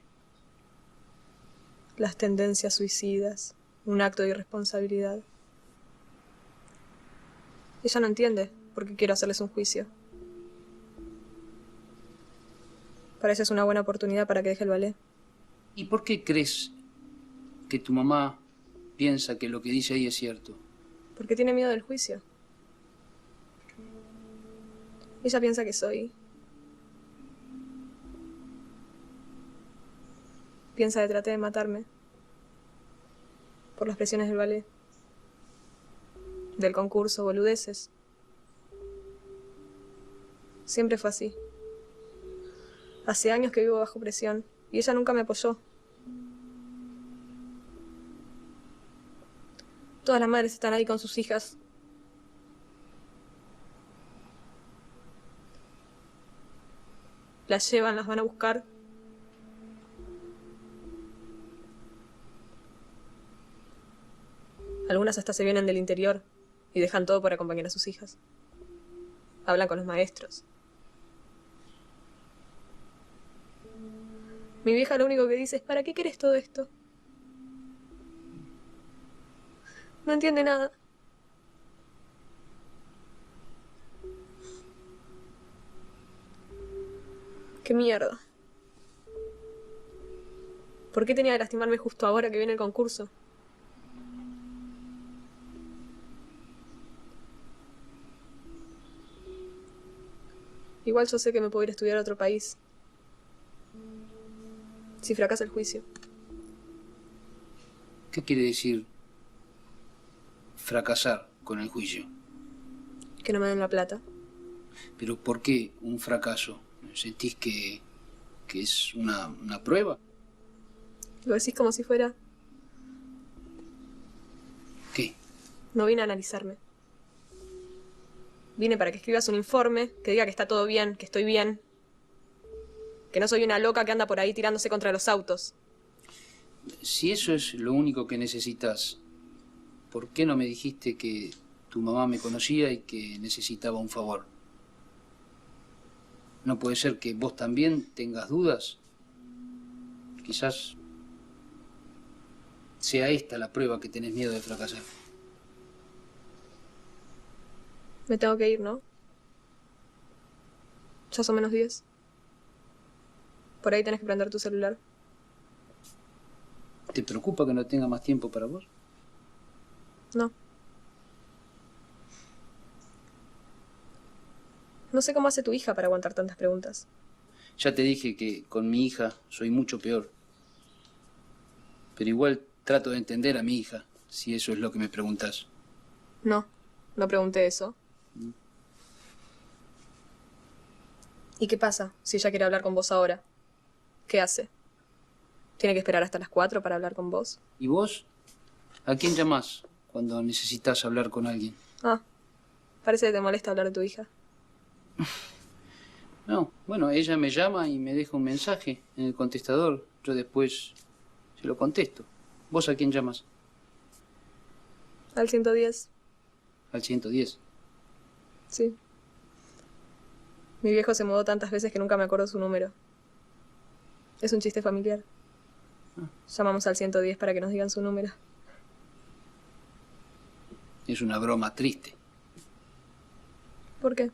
Las tendencias suicidas. Un acto de irresponsabilidad. Ella no entiende por qué quiero hacerles un juicio. Parece una buena oportunidad para que deje el ballet. ¿Y por qué crees que tu mamá piensa que lo que dice ahí es cierto? Porque tiene miedo del juicio. Ella piensa que soy... Piensa que traté de matarme. Por las presiones del ballet. Del concurso, boludeces. Siempre fue así. Hace años que vivo bajo presión y ella nunca me apoyó. Todas las madres están ahí con sus hijas. Las llevan, las van a buscar. Algunas hasta se vienen del interior y dejan todo para acompañar a sus hijas. Hablan con los maestros. Mi vieja lo único que dice es, ¿para qué querés todo esto? No entiende nada. ¡Qué mierda! ¿Por qué tenía que lastimarme justo ahora que viene el concurso? Igual yo sé que me puedo ir a estudiar a otro país. Si fracasa el juicio. ¿Qué quiere decir fracasar con el juicio? Que no me den la plata. ¿Pero por qué un fracaso? ¿Sentís que que es una prueba. Lo decís como si fuera... ¿Qué? No vine a analizarme. Vine para que escribas un informe que diga que está todo bien, que estoy bien. Que no soy una loca que anda por ahí tirándose contra los autos. Si eso es lo único que necesitas, ¿por qué no me dijiste que tu mamá me conocía y que necesitaba un favor? ¿No puede ser que vos también tengas dudas? Quizás sea esta la prueba que tenés miedo de fracasar. Me tengo que ir, ¿no? Ya son -10. Por ahí tenés que prender tu celular. ¿Te preocupa que no tenga más tiempo para vos? No. No sé cómo hace tu hija para aguantar tantas preguntas. Ya te dije que con mi hija soy mucho peor. Pero igual trato de entender a mi hija, si eso es lo que me preguntás. No, no pregunté eso. ¿Y qué pasa si ella quiere hablar con vos ahora? ¿Qué hace? ¿Tiene que esperar hasta las 4 para hablar con vos? ¿Y vos? ¿A quién llamás cuando necesitas hablar con alguien? Ah, parece que te molesta hablar de tu hija. No, bueno, ella me llama y me deja un mensaje en el contestador. Yo después se lo contesto. ¿Vos a quién llamas? Al 110, Al 110. sí. Mi viejo se mudó tantas veces que nunca me acuerdo su número. Es un chiste familiar. Llamamos al 110 para que nos digan su número. Es una broma triste. ¿Por qué?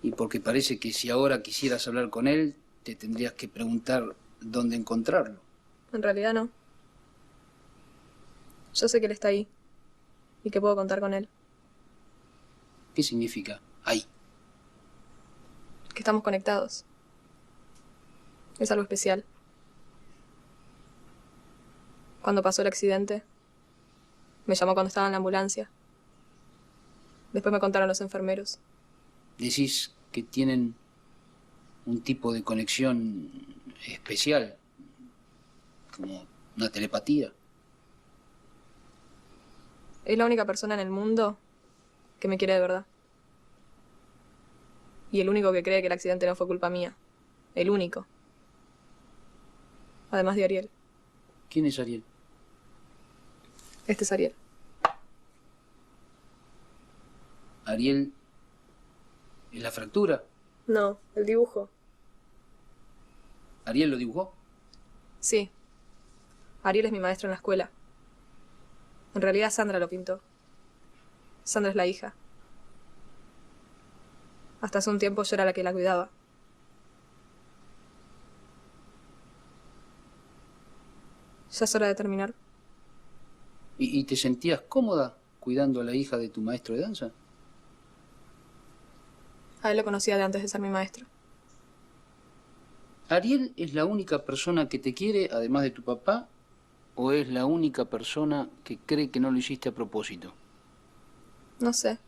Y porque parece que si ahora quisieras hablar con él, te tendrías que preguntar dónde encontrarlo. En realidad no. Yo sé que él está ahí y que puedo contar con él. ¿Qué significa ahí? Que estamos conectados. Es algo especial. Cuando pasó el accidente, me llamó cuando estaba en la ambulancia. Después me contaron los enfermeros. Decís que tienen un tipo de conexión especial, como una telepatía. Es la única persona en el mundo que me quiere de verdad. Y el único que cree que el accidente no fue culpa mía. El único. Además de Ariel. ¿Quién es Ariel? Este es Ariel. Ariel es la fractura. No, el dibujo. ¿Ariel lo dibujó? Sí. Ariel es mi maestro en la escuela. En realidad Sandra lo pintó. Sandra es la hija. Hasta hace un tiempo yo era la que la cuidaba. Ya es hora de terminar. ¿Y te sentías cómoda cuidando a la hija de tu maestro de danza? A él lo conocía de antes de ser mi maestro. ¿Ariel es la única persona que te quiere, además de tu papá, o es la única persona que cree que no lo hiciste a propósito? No sé.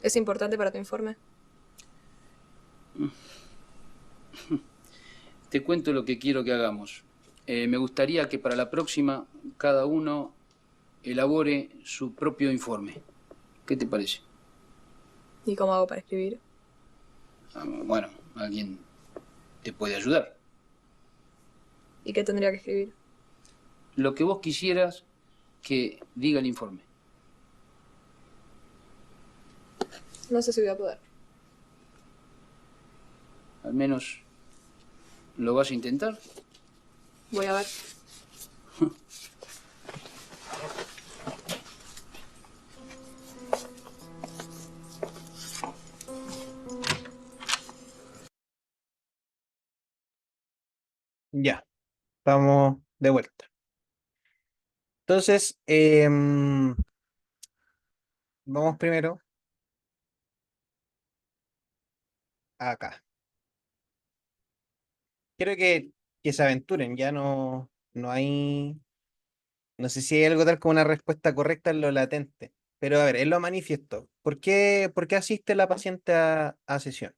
¿Es importante para tu informe? Te cuento lo que quiero que hagamos. Me gustaría que para la próxima cada uno elabore su propio informe. ¿Qué te parece? ¿Y cómo hago para escribir? Bueno, alguien te puede ayudar. ¿Y qué tendría que escribir? Lo que vos quisieras que diga el informe. No sé si voy a poder. Al menos lo vas a intentar. Voy a ver. Ya, estamos de vuelta. Entonces, vamos primero acá. Quiero que se aventuren, ya no hay, no sé si hay algo tal como una respuesta correcta en lo latente, pero a ver, en lo manifiesto, por qué asiste la paciente a sesión?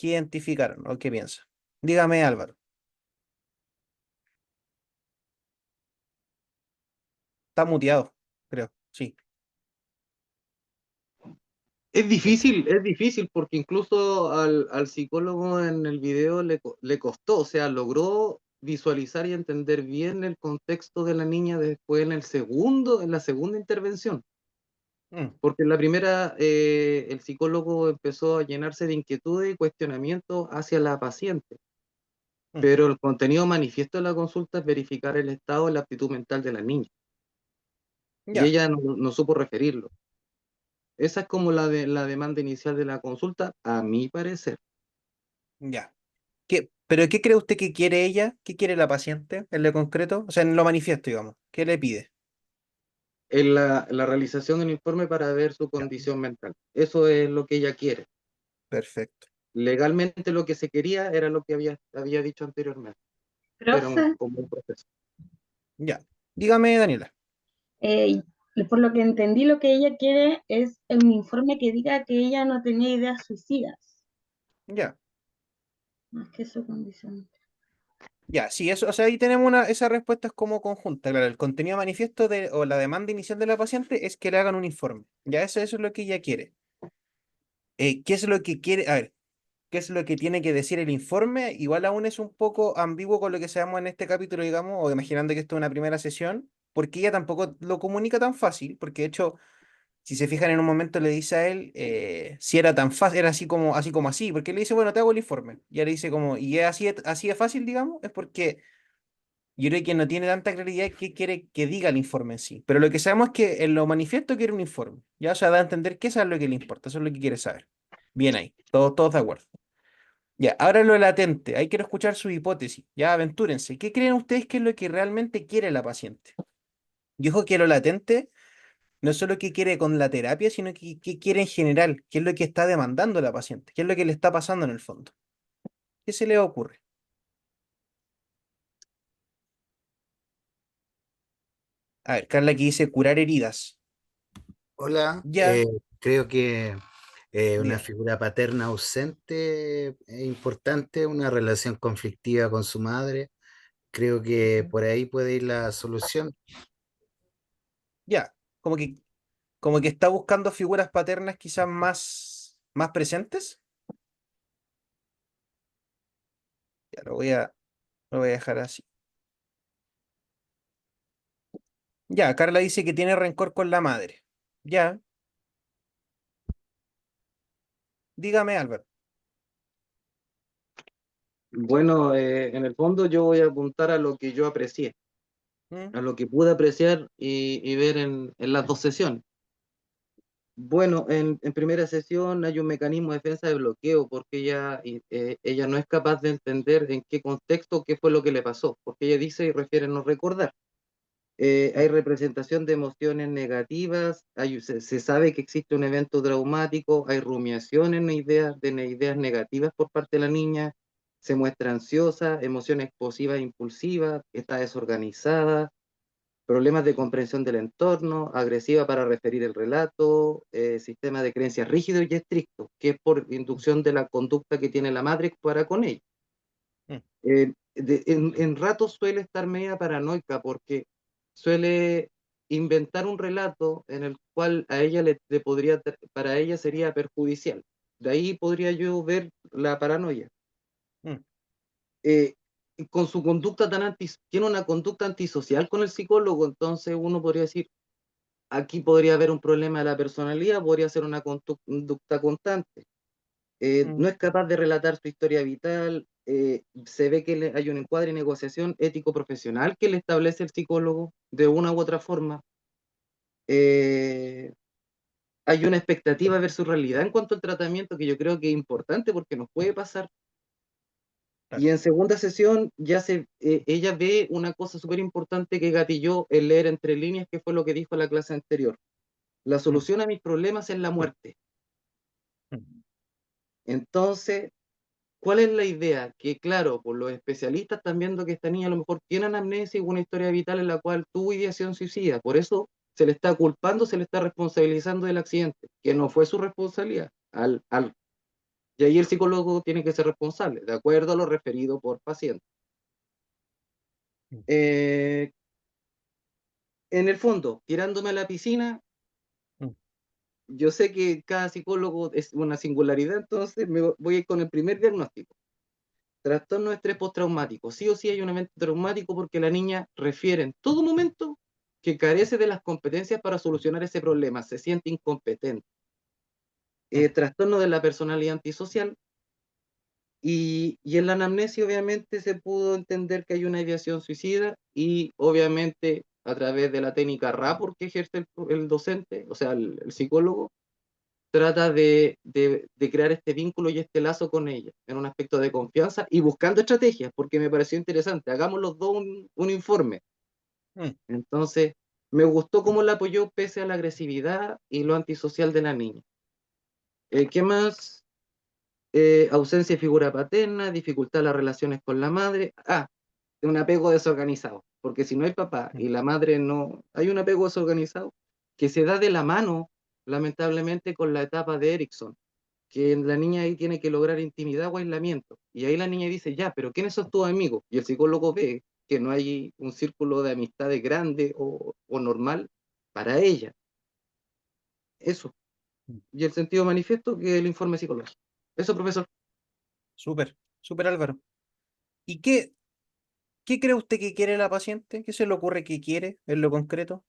¿Qué identificaron o qué piensan? Dígame, Álvaro. Está muteado, creo. Sí. Es difícil porque incluso al psicólogo en el video le costó, o sea, logró visualizar y entender bien el contexto de la niña después en la segunda intervención. Mm, Porque en la primera, el psicólogo empezó a llenarse de inquietudes y cuestionamientos hacia la paciente, mm. pero el contenido manifiesto de la consulta es verificar el estado y la aptitud mental de la niña, y Ya, ella no supo referirlo. Esa es como la demanda inicial de la consulta, a mi parecer. ya. ¿Pero qué cree usted que quiere ella? ¿Qué quiere la paciente en lo concreto? O sea, en lo manifiesto, digamos. ¿Qué le pide? En la realización del informe para ver su Ya, condición mental. Eso es lo que ella quiere. perfecto. Legalmente lo que se quería era lo que había dicho anteriormente. Era Profe, como un proceso. Ya. Dígame, Daniela. eh, por lo que entendí, lo que ella quiere es un informe que diga que ella no tenía ideas suicidas, Ya. más que su condición. Ya, sí, eso, o sea, ahí tenemos esa respuesta es como conjunta. Claro, el contenido manifiesto o la demanda inicial de la paciente es que le hagan un informe. Ya, eso es lo que ella quiere. ¿Qué es lo que quiere? A ver, ¿qué es lo que tiene que decir el informe? Igual aún es un poco ambiguo con lo que sabemos en este capítulo, digamos, o imaginando que esto es una primera sesión, porque ella tampoco lo comunica tan fácil, porque de hecho, si se fijan en un momento le dice a él si era tan fácil, era así como así, porque él le dice, bueno, te hago el informe. Y ella le dice como, y es así de fácil, digamos, es porque yo creo que no tiene tanta claridad qué quiere que diga el informe en sí. Pero lo que sabemos es que en lo manifiesto quiere un informe. Ya, o sea, da a entender que eso es lo que le importa, eso es lo que quiere saber. Bien ahí, todos de acuerdo. Ya, ahora lo latente, ahí quiero escuchar su hipótesis. Ya, aventúrense. ¿Qué creen ustedes que es lo que realmente quiere la paciente? Yo digo que lo latente no es solo qué quiere con la terapia, sino que qué quiere en general, qué es lo que está demandando la paciente, qué es lo que le está pasando en el fondo. ¿Qué se le ocurre? A ver, Carla aquí dice curar heridas. Hola, Ya, creo que una dígame. figura paterna ausente es importante, una relación conflictiva con su madre. Creo que por ahí puede ir la solución. Ya, como que como que está buscando figuras paternas quizás más presentes. Ya lo voy a dejar así. Ya, Carla dice que tiene rencor con la madre. Ya, dígame, Álvaro. Bueno, en el fondo yo voy a apuntar a lo que yo aprecié, ¿Mm? a lo que pude apreciar y ver en las dos sesiones. Bueno, en primera sesión hay un mecanismo de defensa de bloqueo porque ella no es capaz de entender en qué contexto, qué fue lo que le pasó, porque ella dice y refiere no recordar. Hay representación de emociones negativas, se sabe que existe un evento traumático, hay rumiación en ideas negativas por parte de la niña, se muestra ansiosa, emociones explosivas e impulsivas, está desorganizada, problemas de comprensión del entorno, agresiva para referir el relato, sistema de creencias rígido y estricto, que es por inducción de la conducta que tiene la madre para con ella. Mm, En ratos suele estar media paranoica porque suele inventar un relato en el cual a ella para ella sería perjudicial. De ahí podría yo ver la paranoia. mm, Eh, y con su conducta tiene una conducta antisocial con el psicólogo, entonces uno podría decir, aquí podría haber un problema de la personalidad, podría ser una conducta constante. mm, No es capaz de relatar su historia vital, se ve que hay un encuadre y negociación ético-profesional que le establece el psicólogo de una u otra forma. Eh, Hay una expectativa versus realidad en cuanto al tratamiento que yo creo que es importante porque nos puede pasar. claro. Y en segunda sesión ella ve una cosa súper importante que gatilló el leer entre líneas, que fue lo que dijo en la clase anterior. La Mm, solución a mis problemas es la muerte. mm, Entonces, ¿cuál es la idea? Que claro, pues los especialistas están viendo que esta niña a lo mejor tiene amnesia y una historia vital en la cual tuvo ideación suicida. Por eso se le está culpando, se le está responsabilizando del accidente, que no fue su responsabilidad. Y ahí el psicólogo tiene que ser responsable, de acuerdo a lo referido por paciente. En el fondo, tirándome a la piscina, Mm. yo sé que cada psicólogo es una singularidad, entonces voy a ir con el primer diagnóstico. Trastorno de estrés postraumático. Sí o sí hay un evento traumático porque la niña refiere en todo momento que carece de las competencias para solucionar ese problema, se siente incompetente. Trastorno de la personalidad antisocial. Y en la anamnesia obviamente se pudo entender que hay una ideación suicida y obviamente a través de la técnica rapport que ejerce el docente, o sea, el psicólogo, trata de crear este vínculo y este lazo con ella, en un aspecto de confianza y buscando estrategias, porque me pareció interesante. Hagamos los dos un informe. Mm. Entonces, me gustó cómo la apoyó pese a la agresividad y lo antisocial de la niña. ¿Qué más? Ausencia de figura paterna, dificultad en las relaciones con la madre. De un apego desorganizado, porque si no hay papá y la madre no, hay un apego desorganizado que se da de la mano, lamentablemente, con la etapa de Erickson, que la niña ahí tiene que lograr intimidad o aislamiento. Y ahí la niña dice, ya, pero ¿quiénes son tus amigos? Y el psicólogo ve que no hay un círculo de amistades grande o normal para ella. Eso. Y el sentido manifiesto que el informe psicológico. Eso, profesor. Súper, súper Álvaro. ¿Y qué cree usted que quiere la paciente? ¿Qué se le ocurre que quiere en lo concreto?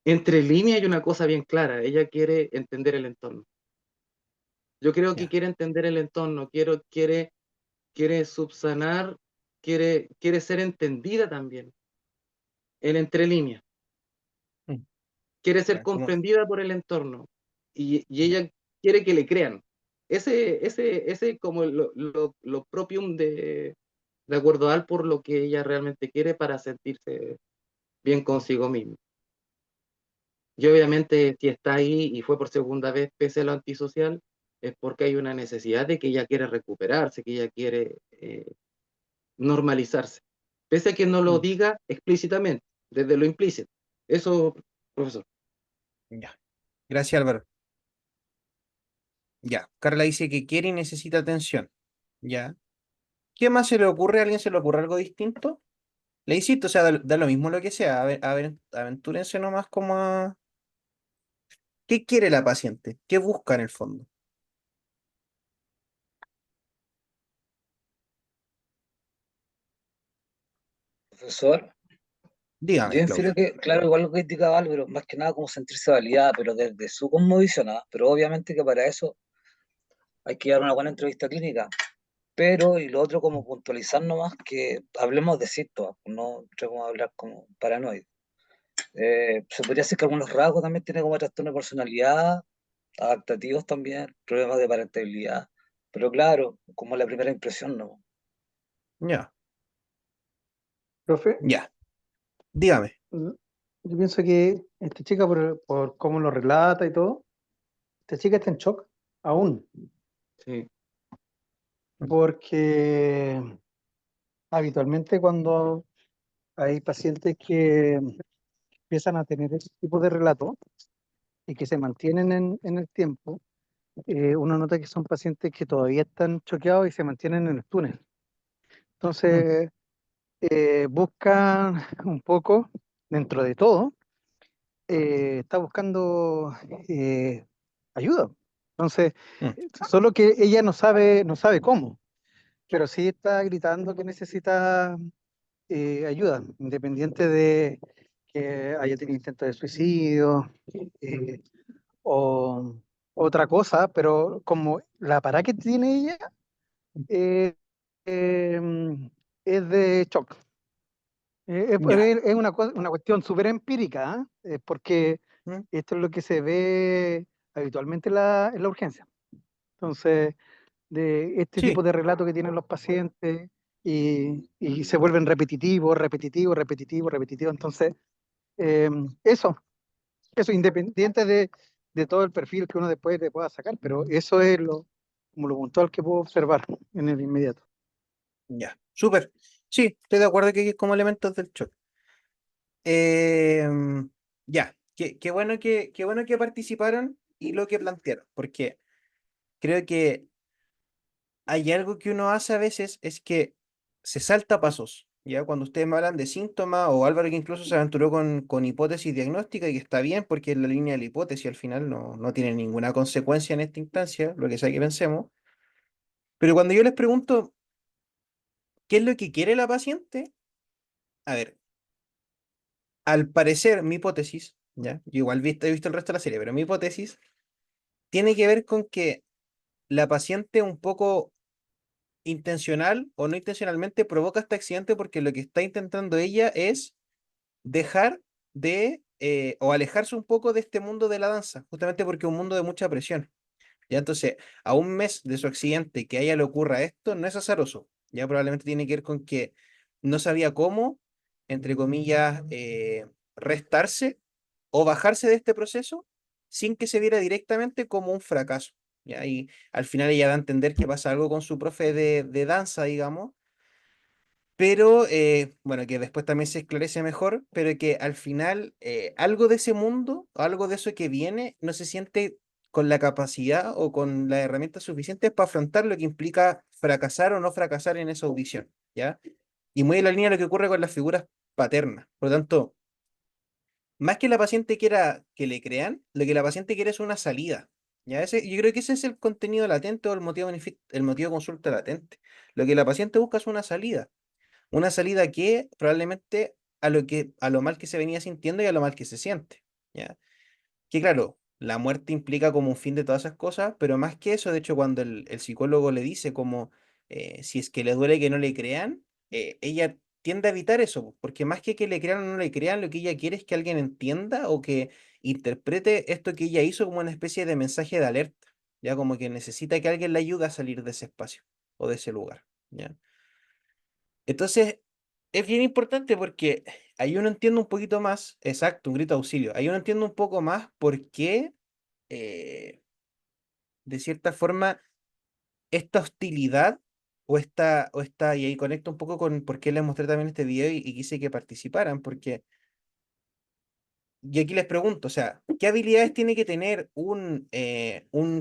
Entre líneas hay una cosa bien clara. Ella quiere entender el entorno. Yo creo que Ya. quiere entender el entorno, quiere subsanar, quiere ser entendida también, en entre líneas. Mm. Quiere ser Ya, como, comprendida por el entorno y ella quiere que le crean. Ese es como lo propium de acuerdo al por lo que ella realmente quiere para sentirse bien consigo misma. Y obviamente si está ahí y fue por segunda vez pese a lo antisocial, es porque hay una necesidad de que ella quiere recuperarse, que ella quiere normalizarse, pese a que no lo mm, diga explícitamente, desde lo implícito. Eso, profesor. ya. Gracias, Álvaro. Ya. Carla dice que quiere y necesita atención. Ya. ¿Qué más se le ocurre? ¿A alguien se le ocurre algo distinto? Le insisto, o sea, da lo mismo lo que sea. A ver, aventúrense nomás como a... ¿Qué quiere la paciente? ¿Qué busca en el fondo? Profesor, yo Dígame, infiero Claudio. que, claro, igual lo que criticaba Álvaro, más que nada como sentirse validada, pero desde su cosmovisión, ¿ah? Pero obviamente que para eso hay que dar una buena entrevista clínica. Pero, y lo otro como puntualizar nomás, que hablemos de síntomas, no entremos a hablar como paranoide. Se podría decir que algunos rasgos también tiene como trastorno de personalidad, adaptativos también, problemas de parentalidad, pero claro, como la primera impresión, ¿no? Ya, Profe, ya. Dígame. mm, yo pienso que esta chica, por cómo lo relata y todo, esta chica está en shock aún, Sí, porque habitualmente cuando hay pacientes que empiezan a tener ese tipo de relato y que se mantienen en el tiempo, uno nota que son pacientes que todavía están choqueados y se mantienen en el túnel. Mm, Entonces, buscan un poco, dentro de todo, está buscando ayuda. Entonces, mm, solo que ella no sabe cómo, pero sí está gritando que necesita ayuda, independiente de que haya tenido intento de suicidio eh, o otra cosa, pero como la parada que tiene ella eh, eh, es de shock. ya. Es una cuestión súper empírica, ¿ah? Porque Mm, esto es lo que se ve habitualmente en la urgencia. Entonces, de este tipo sí, de relatos que tienen los pacientes y se vuelven repetitivos, repetitivos, repetitivos, repetitivos. Entonces, eh, eso, eso independiente de todo el perfil que uno después le pueda sacar, pero eso es como lo puntual que puedo observar en el inmediato. ya. Súper. Sí, estoy de acuerdo que hay como elementos del shock. Ya. Qué bueno que participaron y lo que plantearon, porque creo que hay algo que uno hace a veces, es que se salta pasos. Ya cuando ustedes me hablan de síntomas, o Álvaro que incluso se aventuró con hipótesis diagnóstica, y que está bien porque es la línea de la hipótesis al final no tiene ninguna consecuencia en esta instancia, lo que sea que pensemos. Pero cuando yo les pregunto qué es lo que quiere la paciente, a ver, al parecer mi hipótesis, ya, yo igual he visto el resto de la serie, pero mi hipótesis tiene que ver con que la paciente un poco intencional o no intencionalmente provoca este accidente porque lo que está intentando ella es dejar o alejarse un poco de este mundo de la danza, justamente porque es un mundo de mucha presión. Ya entonces, a un mes de su accidente que a ella le ocurra esto, no es azaroso. Ya probablemente tiene que ver con que no sabía cómo, entre comillas, restarse o bajarse de este proceso sin que se viera directamente como un fracaso. ¿Ya? Y al final ella da a entender que pasa algo con su profe de danza, digamos, pero bueno, que después también se esclarece mejor, pero que al final algo de ese mundo, algo de eso que viene, no se siente con la capacidad o con las herramientas suficientes para afrontar lo que implica fracasar o no fracasar en esa audición, ¿ya? Y muy en la línea de lo que ocurre con las figuras paternas. Por lo tanto, más que la paciente quiera que le crean, lo que la paciente quiere es una salida. ¿Ya? Yo creo que ese es el contenido latente o el motivo de consulta latente. Lo que la paciente busca es una salida. Una salida que probablemente a lo mal que se venía sintiendo y a lo mal que se siente. ¿Ya? Que claro, la muerte implica como un fin de todas esas cosas, pero más que eso, de hecho, cuando el psicólogo le dice como si es que le duele que no le crean, ella tiende a evitar eso, porque más que le crean o no le crean, lo que ella quiere es que alguien entienda o que interprete esto que ella hizo como una especie de mensaje de alerta, ya como que necesita que alguien le ayude a salir de ese espacio o de ese lugar, ¿ya? Entonces, es bien importante porque ahí uno entiende un poquito más, exacto, un grito de auxilio, ahí uno entiende un poco más por qué, eh, de cierta forma, esta hostilidad y ahí conecto un poco con por qué les mostré también este video y quise que participaran, porque, y aquí les pregunto, o sea, ¿qué habilidades tiene que tener un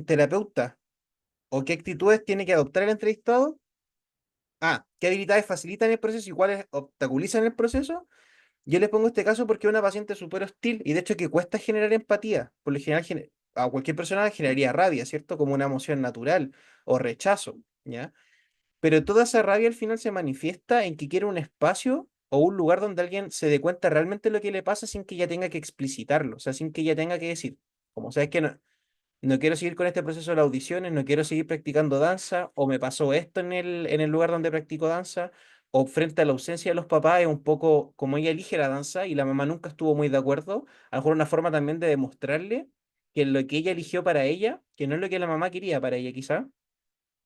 terapeuta o qué actitudes tiene que adoptar el entrevistado? ¿Qué habilidades facilitan el proceso y cuáles obstaculizan el proceso? Yo les pongo este caso porque es una paciente súper hostil y de hecho que cuesta generar empatía. Por lo general, a cualquier persona le generaría rabia, ¿cierto? Como una emoción natural o rechazo, ¿ya? Pero toda esa rabia al final se manifiesta en que quiere un espacio o un lugar donde alguien se dé cuenta realmente lo que le pasa sin que ella tenga que explicitarlo, o sea, sin que ella tenga que decir, como sabes que no quiero seguir con este proceso de las audiciones, no quiero seguir practicando danza, o me pasó esto en el lugar donde practico danza, o frente a la ausencia de los papás, es un poco como ella elige la danza y la mamá nunca estuvo muy de acuerdo, a lo mejor una forma también de demostrarle que lo que ella eligió para ella, que no es lo que la mamá quería para ella quizá,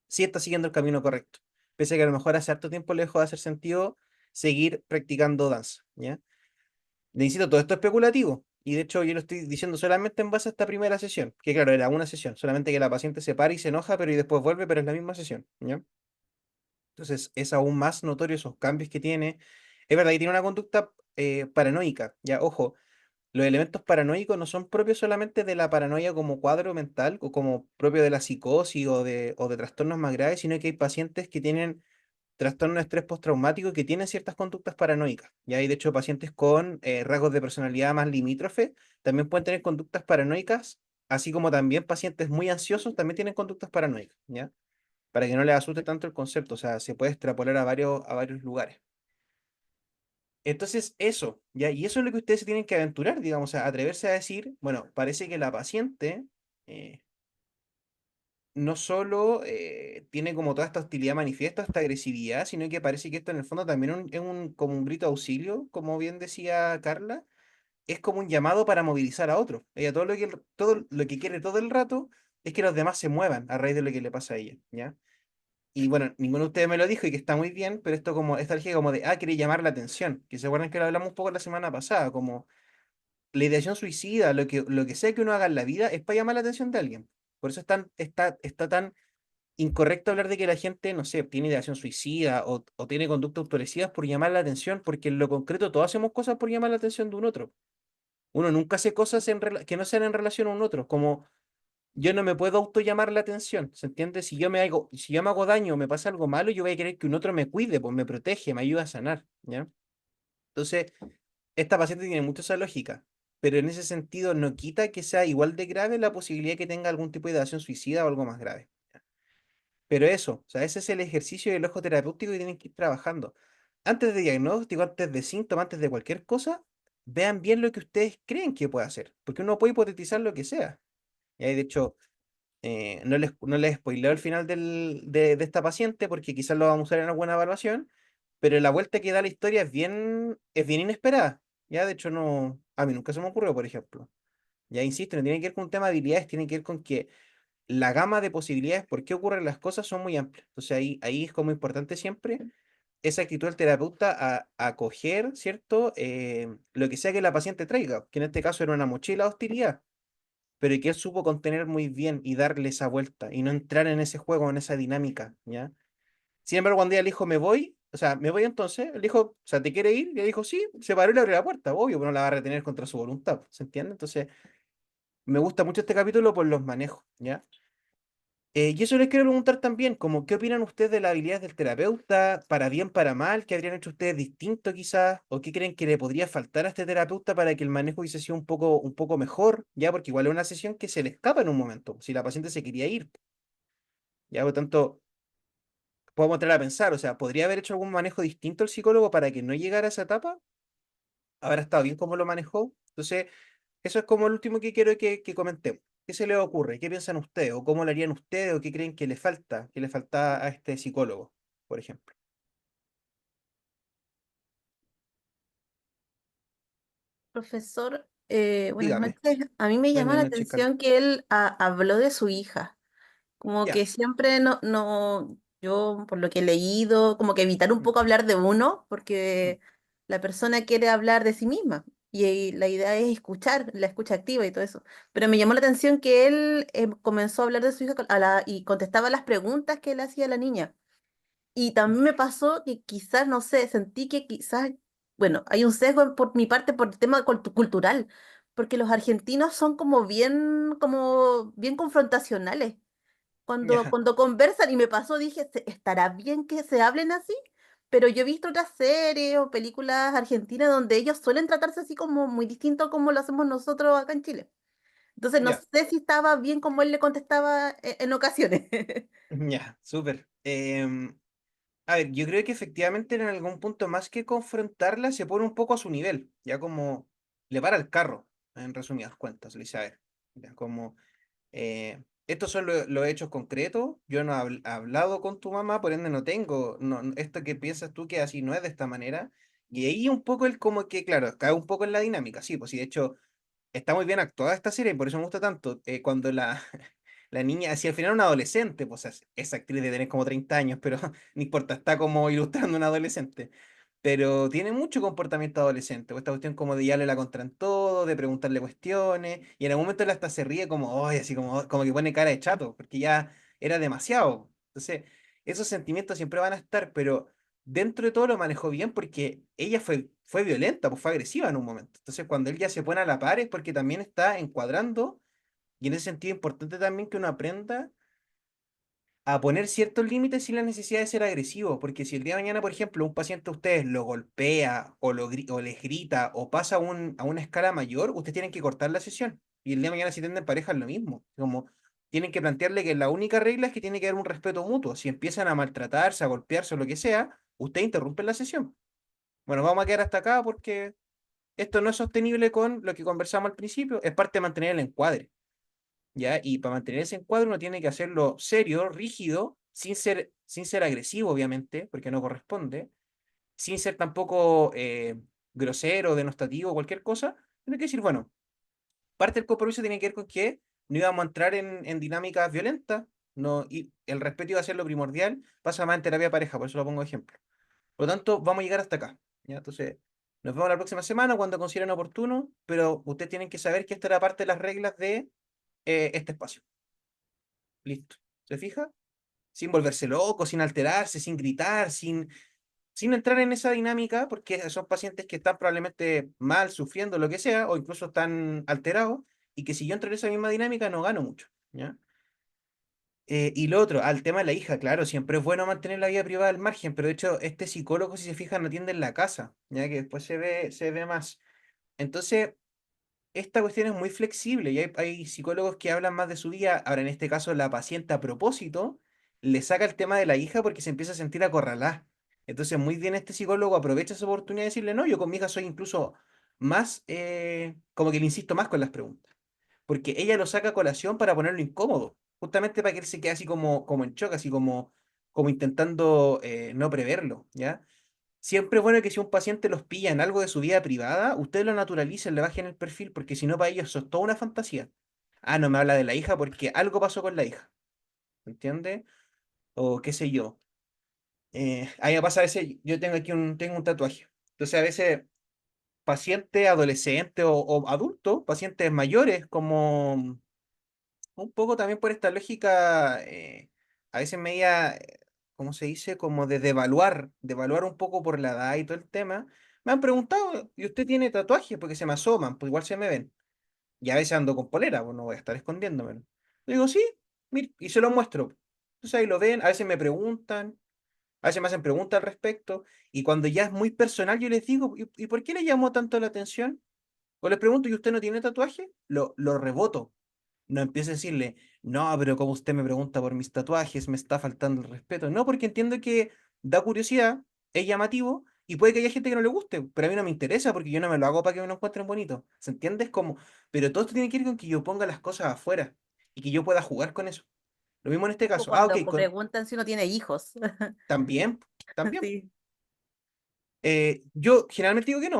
sí está siguiendo el camino correcto, pese a que a lo mejor hace harto tiempo le dejó de hacer sentido seguir practicando danza, ¿ya? Necesito todo esto especulativo. Y de hecho, yo lo estoy diciendo solamente en base a esta primera sesión. Que claro, era una sesión. Solamente que la paciente se para y se enoja, pero y después vuelve, pero es la misma sesión. ¿Ya? Entonces, es aún más notorio esos cambios que tiene. Es verdad que tiene una conducta paranoica. Ya, ojo, los elementos paranoicos no son propios solamente de la paranoia como cuadro mental o como propio de la psicosis o de trastornos más graves, sino que hay pacientes que tienen trastorno de estrés postraumático que tienen ciertas conductas paranoicas. Ya hay de hecho pacientes con rasgos de personalidad más limítrofe también pueden tener conductas paranoicas, así como también pacientes muy ansiosos también tienen conductas paranoicas, ¿ya? Para que no les asuste tanto el concepto, o sea, se puede extrapolar a varios lugares. Entonces, eso, ¿ya? Y eso es lo que ustedes se tienen que aventurar, digamos, o sea, atreverse a decir, bueno, parece que la paciente eh, no solo tiene como toda esta hostilidad manifiesta, esta agresividad, sino que parece que esto en el fondo también como un grito de auxilio, como bien decía Carla, es como un llamado para movilizar a otros. Ella todo lo que quiere todo el rato es que los demás se muevan a raíz de lo que le pasa a ella, ¿ya? Y bueno, ninguno de ustedes me lo dijo y que está muy bien, pero esto como, esta energía como de, quiere llamar la atención, que se acuerdan que lo hablamos un poco la semana pasada, como la ideación suicida, lo que sea que uno haga en la vida es para llamar la atención de alguien. Por eso está tan incorrecto hablar de que la gente, no sé, tiene ideación suicida o tiene conductas autorlesivas por llamar la atención, porque en lo concreto todos hacemos cosas por llamar la atención de un otro. Uno nunca hace cosas que no sean en relación a un otro, como yo no me puedo auto llamar la atención, ¿se entiende? Si yo me hago daño o me pasa algo malo, yo voy a querer que un otro me cuide, pues me protege, me ayuda a sanar, ¿ya? Entonces, esta paciente tiene mucho esa lógica, pero en ese sentido no quita que sea igual de grave la posibilidad que tenga algún tipo de ideación suicida o algo más grave. Pero eso, o sea, ese es el ejercicio del ojo terapéutico que tienen que ir trabajando. Antes de diagnóstico, antes de síntomas, antes de cualquier cosa, vean bien lo que ustedes creen que puede hacer, porque uno puede hipotetizar lo que sea. Y ahí, de hecho, no les spoileo el final de esta paciente, porque quizás lo vamos a usar en alguna evaluación, pero la vuelta que da la historia es bien inesperada. Ya, de hecho, no, a mí nunca se me ocurrió, por ejemplo. Ya insisto, no tiene que ver con un tema de habilidades, tiene que ver con que la gama de posibilidades por qué ocurren las cosas son muy amplias. Entonces ahí es como importante siempre esa actitud del terapeuta a acoger, ¿cierto? Lo que sea que la paciente traiga, que en este caso era una mochila de hostilidad, pero que él supo contener muy bien y darle esa vuelta y no entrar en ese juego, en esa dinámica, ¿ya? Sin embargo, cuando ella le dijo, me voy, o sea, me voy entonces, él dijo, o sea, ¿te quiere ir? Y ella dijo, sí, se paró y le abrió la puerta, obvio, pero no la va a retener contra su voluntad, ¿se entiende? Entonces, me gusta mucho este capítulo por los manejos, ¿ya? Y eso les quiero preguntar también, como, ¿qué opinan ustedes de las habilidades del terapeuta? ¿Para bien, para mal? ¿Qué habrían hecho ustedes distinto quizás? ¿O qué creen que le podría faltar a este terapeuta para que el manejo hubiese sido un poco mejor? Ya, porque igual es una sesión que se le escapa en un momento, si la paciente se quería ir. Ya, por lo tanto, podemos entrar a pensar, o sea, ¿podría haber hecho algún manejo distinto el psicólogo para que no llegara a esa etapa? ¿Habrá estado bien cómo lo manejó? Entonces, eso es como el último que quiero que comentemos. ¿Qué se les ocurre? ¿Qué piensan ustedes? ¿O cómo lo harían ustedes? ¿O qué creen que le falta? ¿Que le falta a este psicólogo, por ejemplo? Profesor, buenas Dígame. noches. A mí me llama Buenas la noches, Carlos. atención que él habló de su hija, como que Ya. siempre yo por lo que he leído, como que evitar un Mm, poco hablar de uno, mm, porque la persona quiere hablar de sí misma y la idea es escuchar, la escucha activa y todo eso. Pero me llamó la atención que él comenzó a hablar de su hija y contestaba las preguntas que le hacía a la niña. Y mm. también me pasó que quizás, no sé, sentí que quizás, bueno, hay un sesgo por mi parte por el tema cultural, porque los argentinos son como bien confrontacionales. Cuando, Ya, cuando conversan, y me pasó, dije, ¿estará bien que se hablen así? Pero yo he visto otras series o películas argentinas donde ellos suelen tratarse así como muy distinto como lo hacemos nosotros acá en Chile. Entonces, no ya, sé si estaba bien como él le contestaba en ocasiones. ya, súper. A ver, yo creo que efectivamente en algún punto más que confrontarla se pone un poco a su nivel, ya como le para el carro, en resumidas cuentas, le dice, a ver, ya como estos son los hechos concretos. Yo no he hablado con tu mamá, por ende no tengo esto que piensas tú que así no es de esta manera. Y ahí un poco el como que, claro, cae un poco en la dinámica, sí, pues sí, de hecho está muy bien actuada esta serie, por eso me gusta tanto. Cuando la niña, si al final una adolescente, pues esa actriz de tener como 30 años, pero no importa, está como ilustrando a una adolescente. Pero tiene mucho comportamiento adolescente, pues esta cuestión como de darle la contra en todo, de preguntarle cuestiones, y en algún momento él hasta se ríe como, ay, así como que pone cara de chato, porque ya era demasiado. Entonces, esos sentimientos siempre van a estar, pero dentro de todo lo manejó bien porque ella fue violenta, pues fue agresiva en un momento. Entonces, cuando él ya se pone a la par es porque también está encuadrando, y en ese sentido es importante también que uno aprenda a poner ciertos límites sin la necesidad de ser agresivo, porque si el día de mañana, por ejemplo, un paciente a ustedes lo golpea o les grita o pasa a una escala mayor, ustedes tienen que cortar la sesión. Y el día de mañana si tienen pareja es lo mismo. Como tienen que plantearle que la única regla es que tiene que haber un respeto mutuo. Si empiezan a maltratarse, a golpearse o lo que sea, ustedes interrumpen la sesión. Bueno, vamos a quedar hasta acá porque esto no es sostenible con lo que conversamos al principio, es parte de mantener el encuadre. ¿Ya? Y para mantener ese encuadre uno tiene que hacerlo serio, rígido, sin ser agresivo, obviamente, porque no corresponde, sin ser tampoco grosero, denostativo, cualquier cosa. Tiene que decir, bueno, parte del compromiso tiene que ver con que no íbamos a entrar en dinámicas violentas, no, y el respeto iba a ser lo primordial, pasa más en terapia de pareja, por eso lo pongo de ejemplo. Por lo tanto, vamos a llegar hasta acá. ¿Ya? Entonces, nos vemos la próxima semana cuando consideren oportuno, pero ustedes tienen que saber que esta era parte de las reglas de este espacio. Listo. ¿Se fija? Sin volverse loco, sin alterarse, sin gritar, sin entrar en esa dinámica, porque son pacientes que están probablemente mal, sufriendo, lo que sea, o incluso están alterados, y que si yo entro en esa misma dinámica no gano mucho. ¿ya? Y lo otro, al tema de la hija, claro, siempre es bueno mantener la vida privada al margen, pero de hecho este psicólogo, si se fijan, no atiende en la casa, ya que después se ve más. Entonces, esta cuestión es muy flexible y hay psicólogos que hablan más de su vida. Ahora, en este caso, la paciente a propósito le saca el tema de la hija porque se empieza a sentir acorralada. Entonces, muy bien, este psicólogo aprovecha esa oportunidad de decirle, no, yo con mi hija soy incluso más, como que le insisto más con las preguntas, porque ella lo saca a colación para ponerlo incómodo, justamente para que él se quede así como en shock, así como intentando no preverlo, ¿ya? Siempre es bueno que si un paciente los pilla en algo de su vida privada, ustedes lo naturalicen, le bajen el perfil, porque si no, para ellos eso es toda una fantasía. Ah, no me habla de la hija porque algo pasó con la hija, ¿entiendes? O qué sé yo. A mí me pasa a veces, yo tengo un tatuaje. Entonces, a veces, pacientes adolescentes o adultos, pacientes mayores, como un poco también por esta lógica, a veces media, ¿cómo se dice? Como de evaluar un poco por la edad y todo el tema. Me han preguntado, ¿y usted tiene tatuajes? Porque se me asoman, pues igual se me ven. Y a veces ando con polera, pues no voy a estar escondiéndomelo. Le digo, sí, mire, y se lo muestro. Entonces ahí lo ven, a veces me preguntan, a veces me hacen preguntas al respecto, y cuando ya es muy personal, yo les digo, ¿y por qué le llamó tanto la atención? O les pregunto, ¿y usted no tiene tatuaje? Lo reboto. No empiece a decirle, no, pero como usted me pregunta por mis tatuajes, me está faltando el respeto. No, porque entiendo que da curiosidad, es llamativo y puede que haya gente que no le guste, pero a mí no me interesa porque yo no me lo hago para que me lo encuentren bonito. ¿Se entiende? Es como, pero todo esto tiene que ir con que yo ponga las cosas afuera y que yo pueda jugar con eso. Lo mismo en este O caso. Ah, ok, cuando preguntan si uno tiene hijos. también, también. Sí. Yo generalmente digo que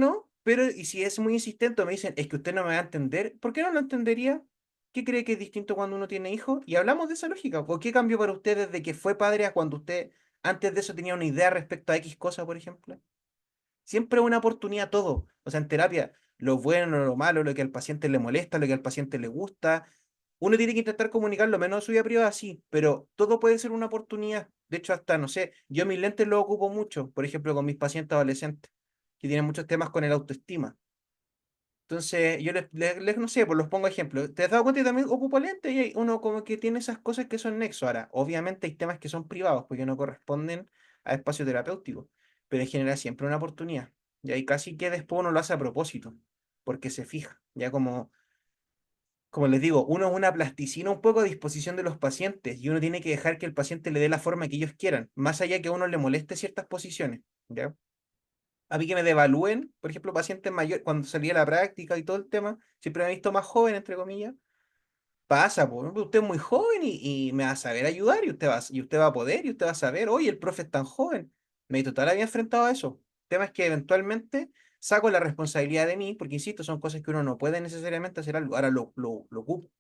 no, pero y si es muy insistente o me dicen, es que usted no me va a entender, ¿por qué no lo entendería? ¿Qué cree que es distinto cuando uno tiene hijos? Y hablamos de esa lógica. ¿O qué cambió para usted desde que fue padre a cuando usted antes de eso tenía una idea respecto a X cosa, por ejemplo? Siempre una oportunidad todo. O sea, en terapia, lo bueno, lo malo, lo que al paciente le molesta, lo que al paciente le gusta. Uno tiene que intentar comunicar lo menos de su vida privada, sí, pero todo puede ser una oportunidad. De hecho, hasta, no sé, yo mis lentes los ocupo mucho, por ejemplo, con mis pacientes adolescentes, que tienen muchos temas con el autoestima. Entonces, yo no sé, pues los pongo ejemplo. ¿Te has dado cuenta que también ocupo lentes y uno como que tiene esas cosas que son nexo? Ahora, obviamente hay temas que son privados porque no corresponden a espacio terapéutico, pero en general siempre una oportunidad. Y ahí casi que después uno lo hace a propósito, porque se fija. Ya como les digo, uno es una plasticina un poco a disposición de los pacientes y uno tiene que dejar que el paciente le dé la forma que ellos quieran, más allá que a uno le moleste ciertas posiciones. ¿Ya? A mí que me devalúen, por ejemplo, pacientes mayores, cuando salía a la práctica y todo el tema, siempre me he visto más joven, entre comillas. Pasa, pues, usted es muy joven y me va a saber ayudar y usted va a poder y usted va a saber, oye, el profe es tan joven. Me he visto toda la vida enfrentado a eso. El tema es que eventualmente saco la responsabilidad de mí, porque insisto, son cosas que uno no puede necesariamente hacer algo. Ahora lo ocupo.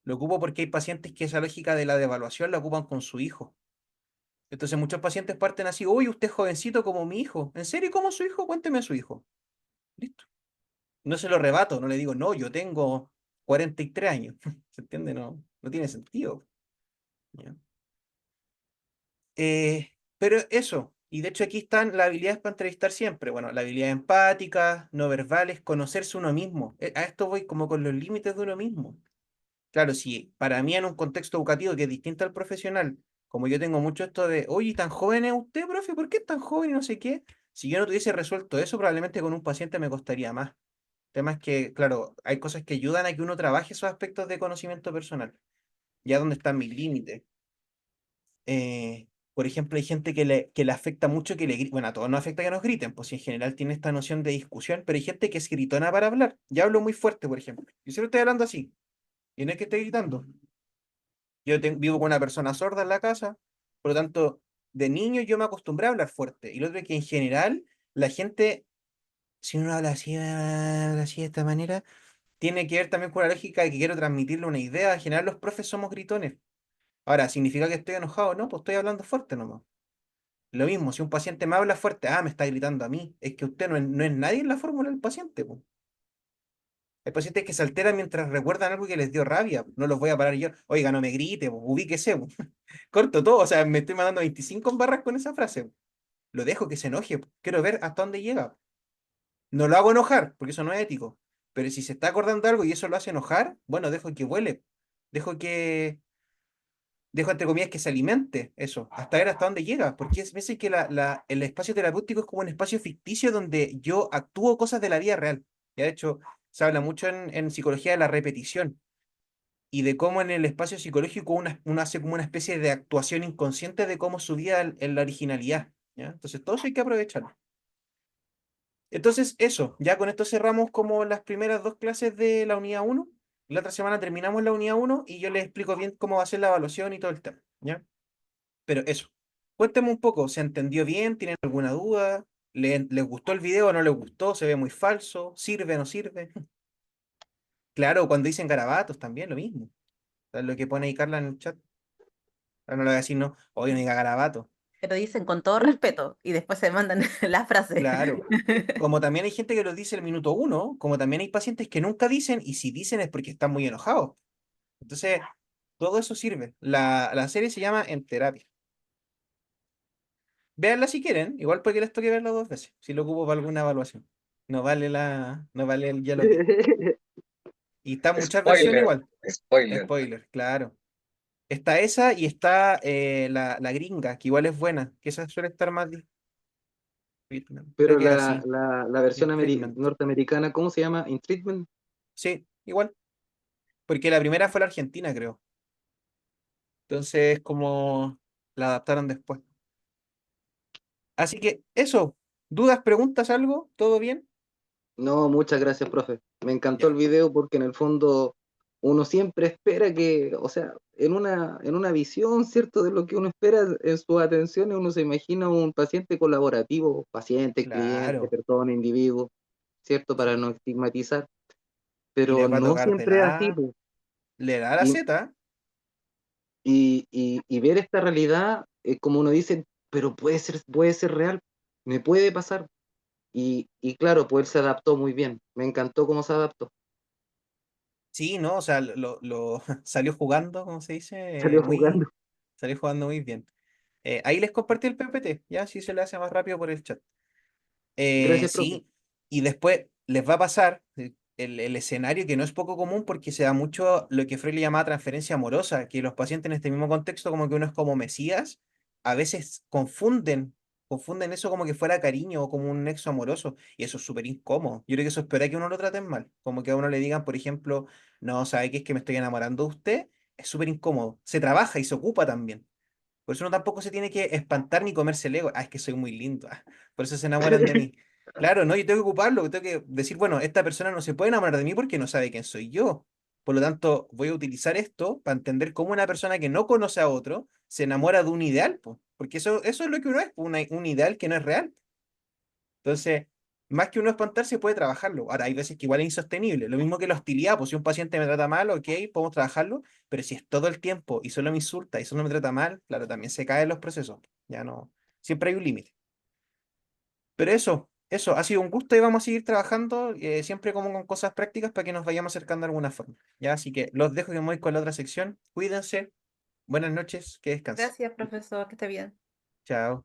Lo ocupo porque hay pacientes que esa lógica de la devaluación la ocupan con su hijo. Entonces muchos pacientes parten así, uy, usted es jovencito como mi hijo. ¿En serio cómo su hijo? Cuénteme a su hijo. Listo. No se lo rebato, no le digo, no, yo tengo 43 años. ¿Se entiende? No, no tiene sentido. ¿Ya? Pero eso, y de hecho aquí están las habilidades para entrevistar siempre. Bueno, la habilidad empática, no verbales, conocerse uno mismo. A esto voy como con los límites de uno mismo. Claro, si para mí en un contexto educativo que es distinto al profesional, como yo tengo mucho esto de, oye, ¿tan joven es usted, profe? ¿Por qué es tan joven y no sé qué? Si yo no tuviese resuelto eso, probablemente con un paciente me costaría más. El tema es que, claro, hay cosas que ayudan a que uno trabaje esos aspectos de conocimiento personal, ya donde están mis límites. Por ejemplo, hay gente que le afecta mucho que le griten, bueno, a todos nos afecta que nos griten, pues si en general tiene esta noción de discusión, pero hay gente que es gritona para hablar. Ya hablo muy fuerte, por ejemplo. Yo siempre estoy hablando así, y no es que esté gritando. Vivo con una persona sorda en la casa, por lo tanto, de niño yo me acostumbré a hablar fuerte. Y lo otro es que en general, la gente, si uno habla así de esta manera, tiene que ver también con la lógica de que quiero transmitirle una idea. En general, los profes somos gritones. Ahora, ¿significa que estoy enojado? No, pues estoy hablando fuerte nomás. Lo mismo, si un paciente me habla fuerte, me está gritando a mí. Es que usted no es nadie en la fórmula del paciente, po. Hay pacientes que se alteran mientras recuerdan algo que les dio rabia. No los voy a parar yo. Oiga, no me grite, po, ubíquese, po. Corto todo, o sea, me estoy mandando 25 en barras con esa frase. Lo dejo que se enoje, po. Quiero ver hasta dónde llega. No lo hago enojar, porque eso no es ético. Pero si se está acordando de algo y eso lo hace enojar, bueno, dejo que vuele. Dejo que, dejo entre comillas que se alimente eso, hasta ver hasta dónde llega. Porque es veces que el espacio terapéutico es como un espacio ficticio donde yo actúo cosas de la vida real. Ya de hecho, se habla mucho en psicología de la repetición y de cómo en el espacio psicológico uno hace como una especie de actuación inconsciente de cómo su vida en la originalidad. ¿Ya? Entonces, todo eso hay que aprovecharlo. Entonces, eso, ya con esto cerramos como las primeras 2 clases de la unidad 1. La otra semana terminamos la unidad 1 y yo les explico bien cómo va a ser la evaluación y todo el tema, ¿ya? Pero eso, cuéntame un poco, ¿se entendió bien? ¿Tienen alguna duda? ¿Les gustó el video o no les gustó? ¿Se ve muy falso? ¿Sirve o no sirve? Claro, cuando dicen garabatos también lo mismo. ¿Sabes lo que pone ahí Carla en el chat? Ahora no le voy a decir, no, oye, no diga garabato. Pero dicen con todo respeto y después se mandan la frase. Claro. Como también hay gente que lo dice el minuto 1, como también hay pacientes que nunca dicen, y si dicen es porque están muy enojados. Entonces, todo eso sirve. La serie se llama En Terapia. Véanla si quieren, igual porque les toque verla 2 veces, si lo ocupo para alguna evaluación. No vale el ya lo vi. Y está muchas versiones Spoiler, igual. spoiler. Spoiler, claro. Está esa y está la gringa, que igual es buena, que esa suele estar más... Creo Pero que era así. la versión In Treatment. norteamericana, ¿cómo se llama? In Treatment. Sí, igual. Porque la primera fue la Argentina, creo. Entonces, como la adaptaron después. Así que eso. ¿Dudas, preguntas, algo? ¿Todo bien? No, muchas gracias, profe. Me encantó el Ya. video porque en el fondo uno siempre espera que, o sea, en una visión, ¿cierto? De lo que uno espera en sus atenciones, uno se imagina un paciente colaborativo, paciente, cliente, Claro. persona, individuo, ¿cierto? Para no Sí. estigmatizar, Y pero les va a no tocar siempre es así, po. le da la Y, Z. y ver esta realidad, como uno dice, pero puede ser real, me puede pasar. Y claro, pues él se adaptó muy bien. Me encantó cómo se adaptó. Sí, ¿no? O sea, salió jugando, como se dice, Salió jugando. salió jugando muy bien. Ahí les compartí el PPT, ya, si se le hace más rápido por el chat. Gracias, profe. Sí, y después les va a pasar el escenario que no es poco común porque se da mucho lo que Freud le llamaba transferencia amorosa, que los pacientes en este mismo contexto, como que uno es como Mesías, a veces confunden eso como que fuera cariño o como un nexo amoroso, y eso es súper incómodo. Yo creo que eso es peor a que uno lo traten mal, como que a uno le digan, por ejemplo, no, ¿sabe qué es que me estoy enamorando de usted? Es súper incómodo. Se trabaja y se ocupa también. Por eso uno tampoco se tiene que espantar ni comerse el ego. Ah, es que soy muy lindo. Por eso se enamoran de mí. Claro, no, yo tengo que ocuparlo, tengo que decir, bueno, esta persona no se puede enamorar de mí porque no sabe quién soy yo. Por lo tanto, voy a utilizar esto para entender cómo una persona que no conoce a otro se enamora de un ideal, po. Porque eso es lo que uno es, un ideal que no es real. Entonces, más que uno espantarse, puede trabajarlo. Ahora, hay veces que igual es insostenible. Lo mismo que la hostilidad, pues si un paciente me trata mal, ok, podemos trabajarlo, pero si es todo el tiempo y solo me insulta y solo me trata mal, claro, también se caen los procesos. Ya no, siempre hay un límite. Pero eso, ha sido un gusto y vamos a seguir trabajando siempre como con cosas prácticas para que nos vayamos acercando de alguna forma. Ya, así que los dejo que me voy con la otra sección. Cuídense. Buenas noches, que descansen. Gracias, profesor, que esté bien. Chao.